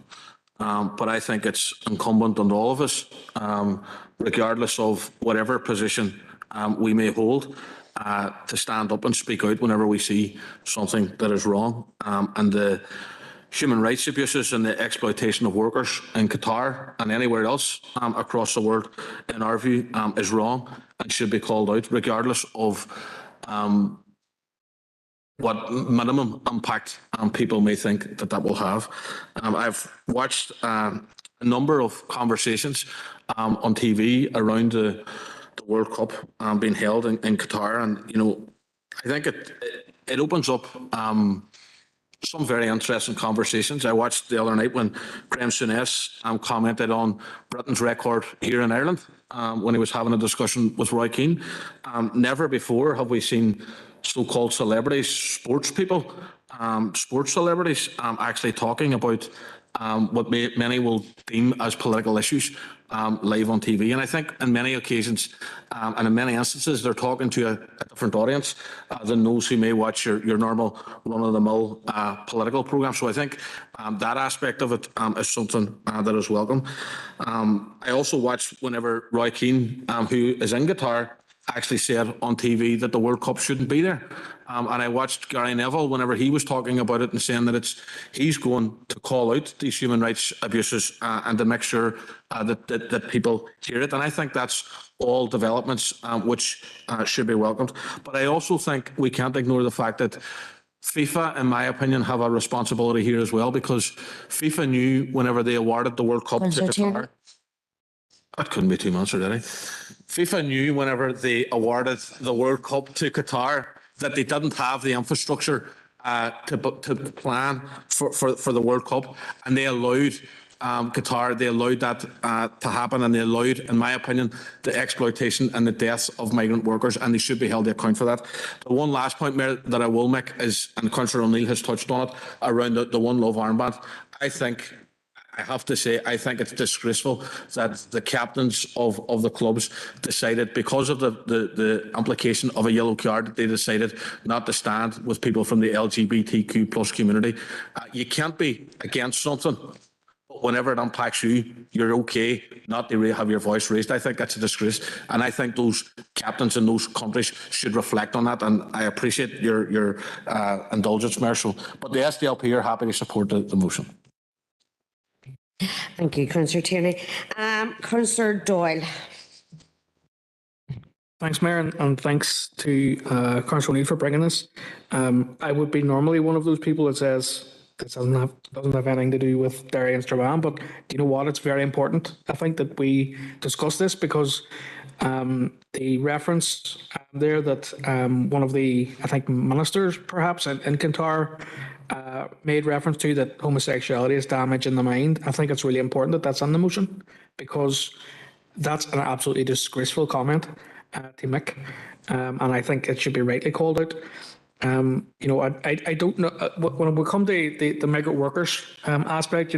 Speaker 3: But I think it's incumbent on all of us, regardless of whatever position we may hold, to stand up and speak out whenever we see something that is wrong. And the human rights abuses and the exploitation of workers in Qatar and anywhere else across the world, in our view, is wrong and should be called out, regardless of what minimum impact people may think that will have. I've watched a number of conversations on TV around the World Cup being held in Qatar, and I think it opens up some very interesting conversations. I watched the other night when Graham Souness commented on Britain's record here in Ireland when he was having a discussion with Roy Keane. Never before have we seen so-called celebrities, sports people, sports celebrities actually talking about what many will deem as political issues live on TV. And I think in many occasions and in many instances, they're talking to a different audience than those who may watch your normal run-of-the-mill political programme. So I think that aspect of it is something that is welcome. I also watched whenever Roy Keane, who is in Qatar, actually said on TV that the World Cup shouldn't be there. And I watched Gary Neville whenever he was talking about it and saying that he's going to call out these human rights abuses and to make sure that people hear it. And I think that's all developments which should be welcomed. But I also think we can't ignore the fact that FIFA, in my opinion, have a responsibility here as well, because FIFA knew whenever they awarded the World Cup to Qatar. That couldn't be 2 months already. FIFA knew whenever they awarded the World Cup to Qatar that they didn't have the infrastructure to plan for the World Cup, and they allowed Qatar, they allowed that to happen, and they allowed, in my opinion, the exploitation and the deaths of migrant workers, and they should be held to account for that. The one last point, Mayor, that I will make is, and Councillor O'Neill has touched on it, around the One Love armband. I have to say, I think it's disgraceful that the captains of the clubs decided, because of the implication of a yellow card, they decided not to stand with people from the LGBTQ plus community. You can't be against something, but whenever it impacts you, you're okay not to have your voice raised. I think that's a disgrace, and I think those captains in those countries should reflect on that, and I appreciate your indulgence, Marshall. But the SDLP are happy to support the motion.
Speaker 1: Thank you, Councillor Tierney. Councillor Doyle.
Speaker 9: Thanks, Mayor, and thanks to Councillor O'Neill for bringing this. I would be normally one of those people that says this doesn't have anything to do with Derry and Strabane, but do you know what? It's very important, I think, that we discuss this, because the reference there that one of the, I think, ministers perhaps in Qatar made reference to, that homosexuality is damage in the mind. I think it's really important that that's in the motion, because that's an absolutely disgraceful comment to make, and I think it should be rightly called out. I don't know when we come to the migrant workers aspect,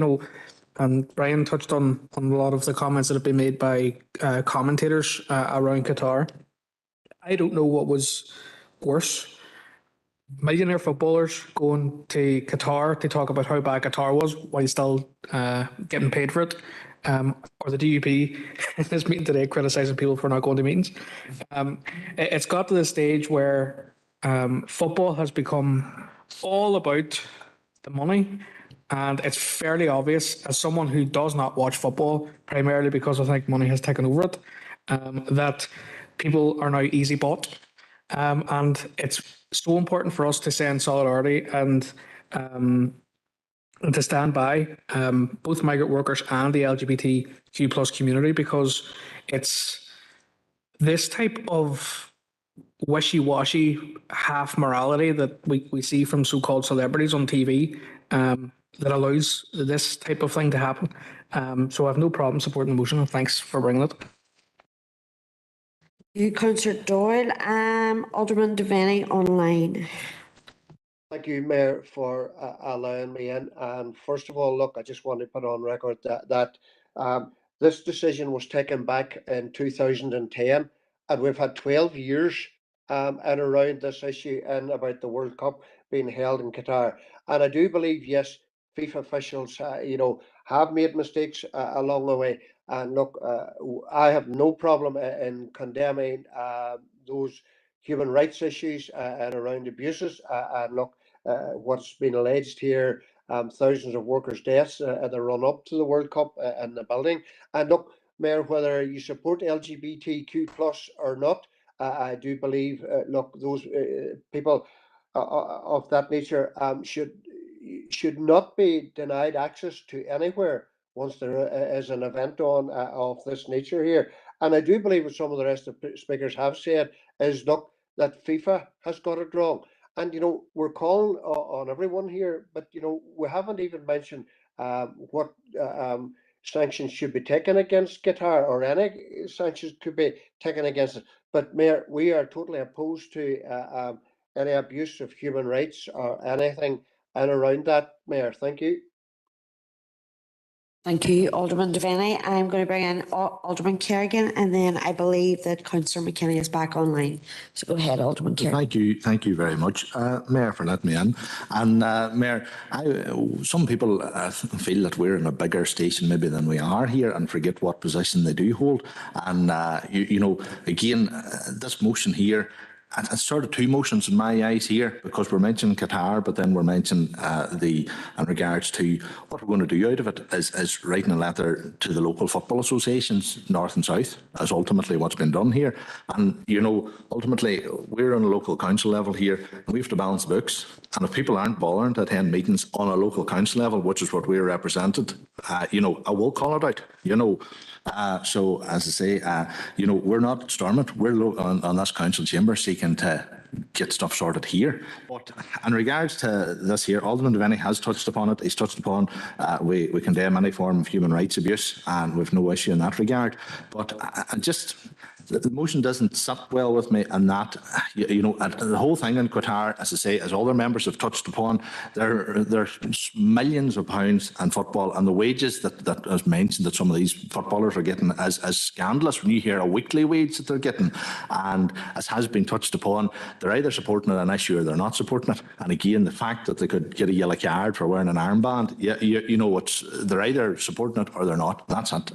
Speaker 9: and Brian touched on a lot of the comments that have been made by commentators around Qatar. I don't know what was worse: millionaire footballers going to Qatar to talk about how bad Qatar was while still getting paid for it, or the DUP in this meeting today criticising people for not going to meetings. It's got to the stage where football has become all about the money, and it's fairly obvious, as someone who does not watch football, primarily because I think money has taken over it, that people are now easy bought. And it's so important for us to send solidarity and to stand by both migrant workers and the LGBTQ plus community, because it's this type of wishy-washy half morality that we see from so-called celebrities on TV that allows this type of thing to happen. So I have no problem supporting the motion, and thanks for bringing it.
Speaker 1: You, Councillor Doyle. Alderman Devaney online.
Speaker 15: Thank you, Mayor, for allowing me in. And first of all, look, I just want to put on record that this decision was taken back in 2010, and we've had 12 years and around this issue and about the World Cup being held in Qatar. And I do believe, yes, FIFA officials, have made mistakes along the way. And look, I have no problem in condemning those human rights issues and around abuses. And look, what's been alleged here, thousands of workers' deaths in the run up to the World Cup in the building. And look, Mayor, whether you support LGBTQ plus or not, I do believe, look, those people of that nature should not be denied access to anywhere once there is an event on of this nature here. And I do believe what some of the rest of the speakers have said is, look, that FIFA has got it wrong. And, we're calling on everyone here, but, we haven't even mentioned what sanctions should be taken against Qatar, or any sanctions could be taken against it. But, Mayor, we are totally opposed to any abuse of human rights or anything and around that, Mayor. Thank you.
Speaker 1: Thank you, Alderman Devaney. I'm going to bring in Alderman Kerrigan, and then I believe that Councillor McKinney is back online. So go ahead, Alderman Kerrigan.
Speaker 17: Thank you very much, Mayor, for letting me in. And Mayor, some people feel that we're in a bigger station maybe than we are here, and forget what position they do hold. And again, this motion here, and it's sort of two motions in my eyes here, because we're mentioning Qatar, but then we're mentioning in regards to what we're going to do out of it is writing a letter to the local football associations, north and south, as ultimately what's been done here. And, ultimately, we're on a local council level here, and we have to balance the books. And if people aren't bothering to attend meetings on a local council level, which is what we're represented, I will call it out, So, as I say, we're not storming. We're on this council chamber seeking to get stuff sorted here. But in regards to this here, Alderman Devaney has touched upon it. He's touched upon we condemn any form of human rights abuse, and we've no issue in that regard. But the motion doesn't sit well with me, and that, the whole thing in Qatar, as I say, as all their members have touched upon, there's millions of pounds in football, and the wages that as mentioned that some of these footballers are getting as scandalous when you hear a weekly wage that they're getting. And as has been touched upon, they're either supporting an issue or they're not supporting it. And again, the fact that they could get a yellow card for wearing an armband, they're either supporting it or they're not. That's it.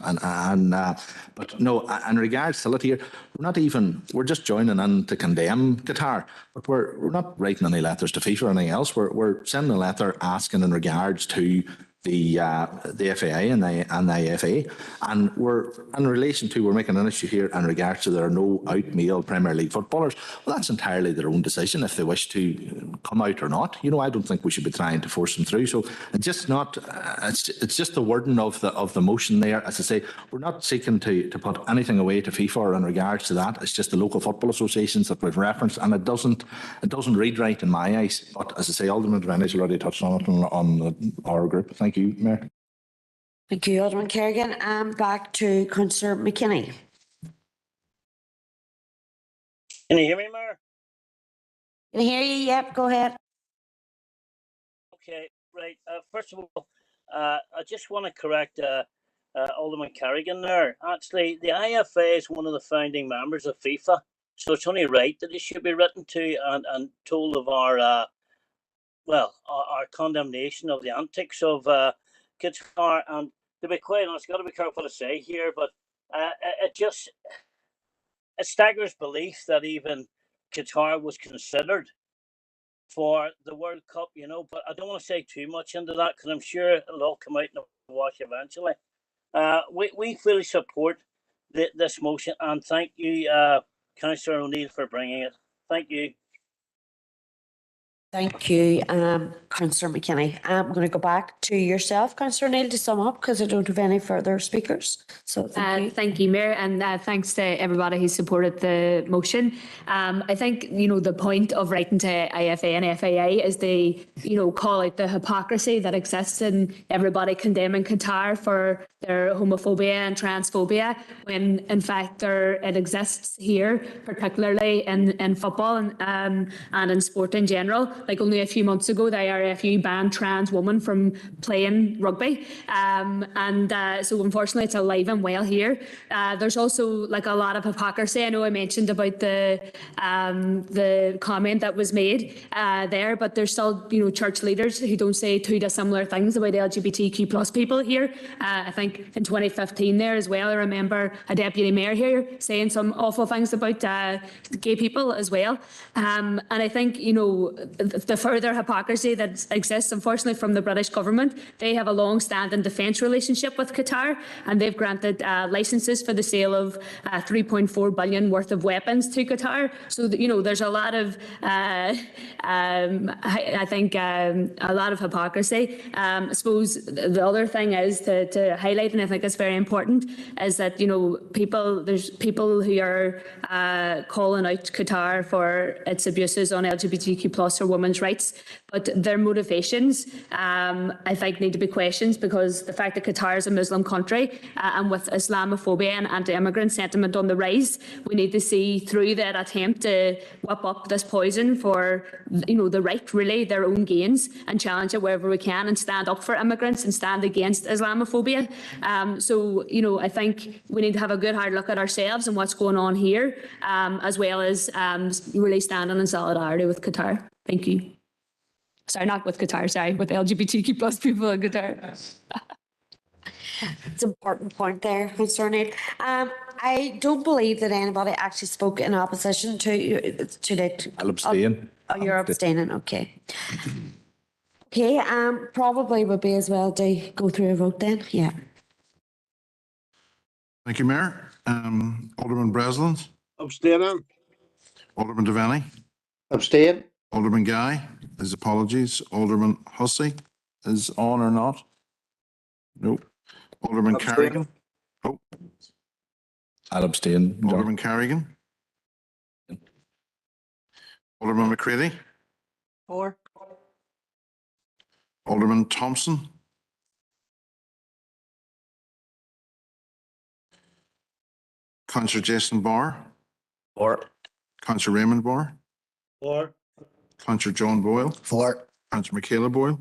Speaker 17: But no, in regards to it here, we're just joining in to condemn Qatar, but we're not writing any letters to FIFA or anything else. We're sending a letter asking in regards to the FAI and the IFA, and we're making an issue here in regards to there are no out male Premier League footballers. Well, that's entirely their own decision if they wish to come out or not. I don't think we should be trying to force them through. So it's just not. It's just the wording of the motion there. As I say, we're not seeking to put anything away to FIFA in regards to that. It's just the local football associations that we've referenced, and it doesn't read right in my eyes. But as I say, Alderman Devaney's already touched on it on our group. Thank you, Mayor.
Speaker 1: Thank you, Alderman Kerrigan. Back to Councillor McKinney.
Speaker 11: Can you hear me, Mayor?
Speaker 1: Can I hear you? Yep, go ahead.
Speaker 11: Okay, right. First of all, I just want to correct Alderman Kerrigan there. Actually, the IFA is one of the founding members of FIFA, so it's only right that it should be written to and told of our our condemnation of the antics of Qatar. And to be quite honest, got to be careful to say here, but it staggers belief that even Qatar was considered for the World Cup, but I don't want to say too much into that because I'm sure it'll all come out in the wash eventually. We fully support this motion, and thank you, Councillor O'Neill, for bringing it. Thank you.
Speaker 1: Thank you, Councillor McKinney. I'm going to go back to yourself, Councillor Neil, to sum up because I don't have any further speakers. So thank you.
Speaker 13: Thank you, Mayor, and thanks to everybody who supported the motion. I think, the point of writing to IFA and FAA is they, call out the hypocrisy that exists in everybody condemning Qatar for their homophobia and transphobia, when in fact it exists here, particularly in football and in sport in general. Like only a few months ago, the IRFU banned trans women from playing rugby. So unfortunately it's alive and well here. There's also like a lot of hypocrisy. I know I mentioned about the comment that was made there, but there's still, church leaders who don't say two dissimilar things about LGBTQ plus people here. I think in 2015 there as well, I remember a deputy mayor here saying some awful things about gay people as well. And I think, the further hypocrisy that exists, unfortunately, from the British government, they have a long-standing defence relationship with Qatar, and they've granted licences for the sale of 3.4 billion worth of weapons to Qatar. So, there's a lot of, I think, a lot of hypocrisy. I suppose the other thing is to highlight, and I think it's very important, is that, there's people who are calling out Qatar for its abuses on LGBTQ plus or women's rights, but their motivations, I think, need to be questioned, because the fact that Qatar is a Muslim country and with Islamophobia and anti-immigrant sentiment on the rise, we need to see through that attempt to whip up this poison for, the right, really, their own gains, and challenge it wherever we can, and stand up for immigrants and stand against Islamophobia. So, I think we need to have a good hard look at ourselves and what's going on here, as well as really standing in solidarity with Qatar. Thank you. Sorry, not with Qatar, sorry, with LGBTQ plus people in Qatar.
Speaker 1: It's an important point there, Councillor Neil. I don't believe that anybody actually spoke in opposition to it.
Speaker 17: I'll abstain.
Speaker 1: Oh, you're abstaining, okay. Okay, probably would be as well to go through a vote then, yeah.
Speaker 2: Thank you, Mayor. Alderman Breslin.
Speaker 12: Abstaining.
Speaker 2: Alderman Devaney.
Speaker 15: Abstain.
Speaker 2: Alderman Guy. His apologies. Alderman Hussey is on or not? Nope. Alderman
Speaker 12: Abstain.
Speaker 2: Carrigan. Oh.
Speaker 17: I'll abstain.
Speaker 2: Alderman Carrigan. Alderman McCready.
Speaker 10: For.
Speaker 2: Alderman Thompson. Councillor Jason Barr.
Speaker 17: For.
Speaker 2: Councillor Raymond Barr.
Speaker 11: For.
Speaker 2: Councillor John Boyle.
Speaker 17: For.
Speaker 2: Councillor Michaela Boyle.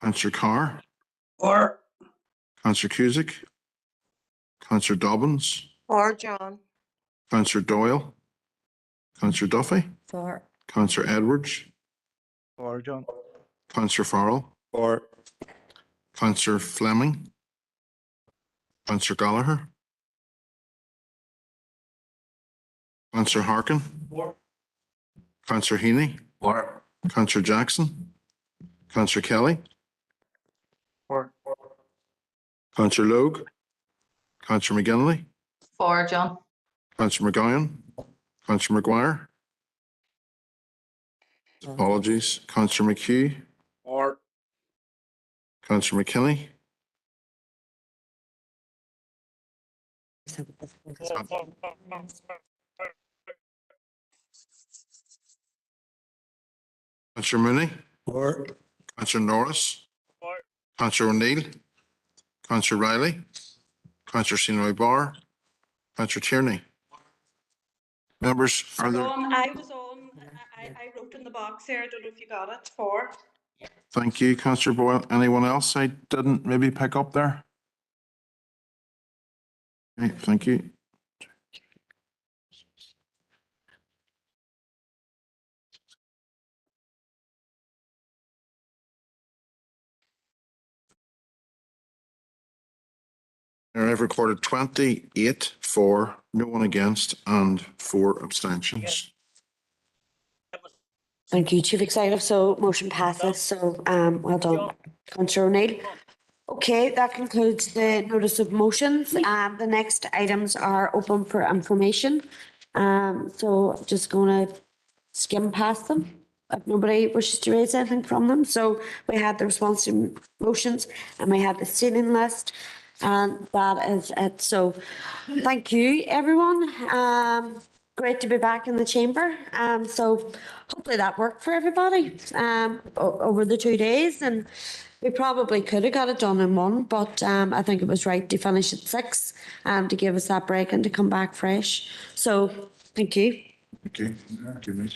Speaker 2: Councillor Carr.
Speaker 11: For.
Speaker 2: Councillor Cusick. Councillor Dobbins.
Speaker 4: For John.
Speaker 2: Councillor Doyle. Councillor Duffy.
Speaker 1: For.
Speaker 2: Councillor Edwards.
Speaker 11: For John.
Speaker 2: Councillor Farrell.
Speaker 14: For.
Speaker 2: Councillor Fleming. Councillor Gallagher. Councillor Harkin.
Speaker 11: For.
Speaker 2: Councillor Heaney.
Speaker 17: For.
Speaker 2: Councillor Jackson. Councillor Kelly.
Speaker 11: For.
Speaker 2: Councillor Logue. Councillor McGinley.
Speaker 6: For John.
Speaker 2: Councillor McGowan. Councillor McGuire. Apologies. Councillor McHugh.
Speaker 11: For.
Speaker 2: Councillor McKinney. Councillor Mooney.
Speaker 14: For.
Speaker 2: Councillor Norris.
Speaker 11: For.
Speaker 2: Councillor O'Neill. Councillor Riley. Councillor Sinoy Barr. Councillor Tierney. Members, are there?
Speaker 4: I was on, I wrote in the box here, I don't know if you got it, for.
Speaker 2: Thank you, Councillor Boyle. Anyone else I didn't maybe pick up there? Okay, thank you. I've recorded 28 for, no one against, and 4 abstentions.
Speaker 1: Thank you, Chief Executive. So motion passes. So well done, Councillor O'Neill. Okay, that concludes the notice of motions. The next items are open for information. So just going to skim past them if nobody wishes to raise anything from them. So we had the response to motions and we had the seating list, and that is it. So thank you, everyone. Great to be back in the chamber. So hopefully that worked for everybody over the 2 days, and we probably could have got it done in one, but I think it was right to finish at 6 to give us that break and to come back fresh. So thank you.
Speaker 2: Okay. Good.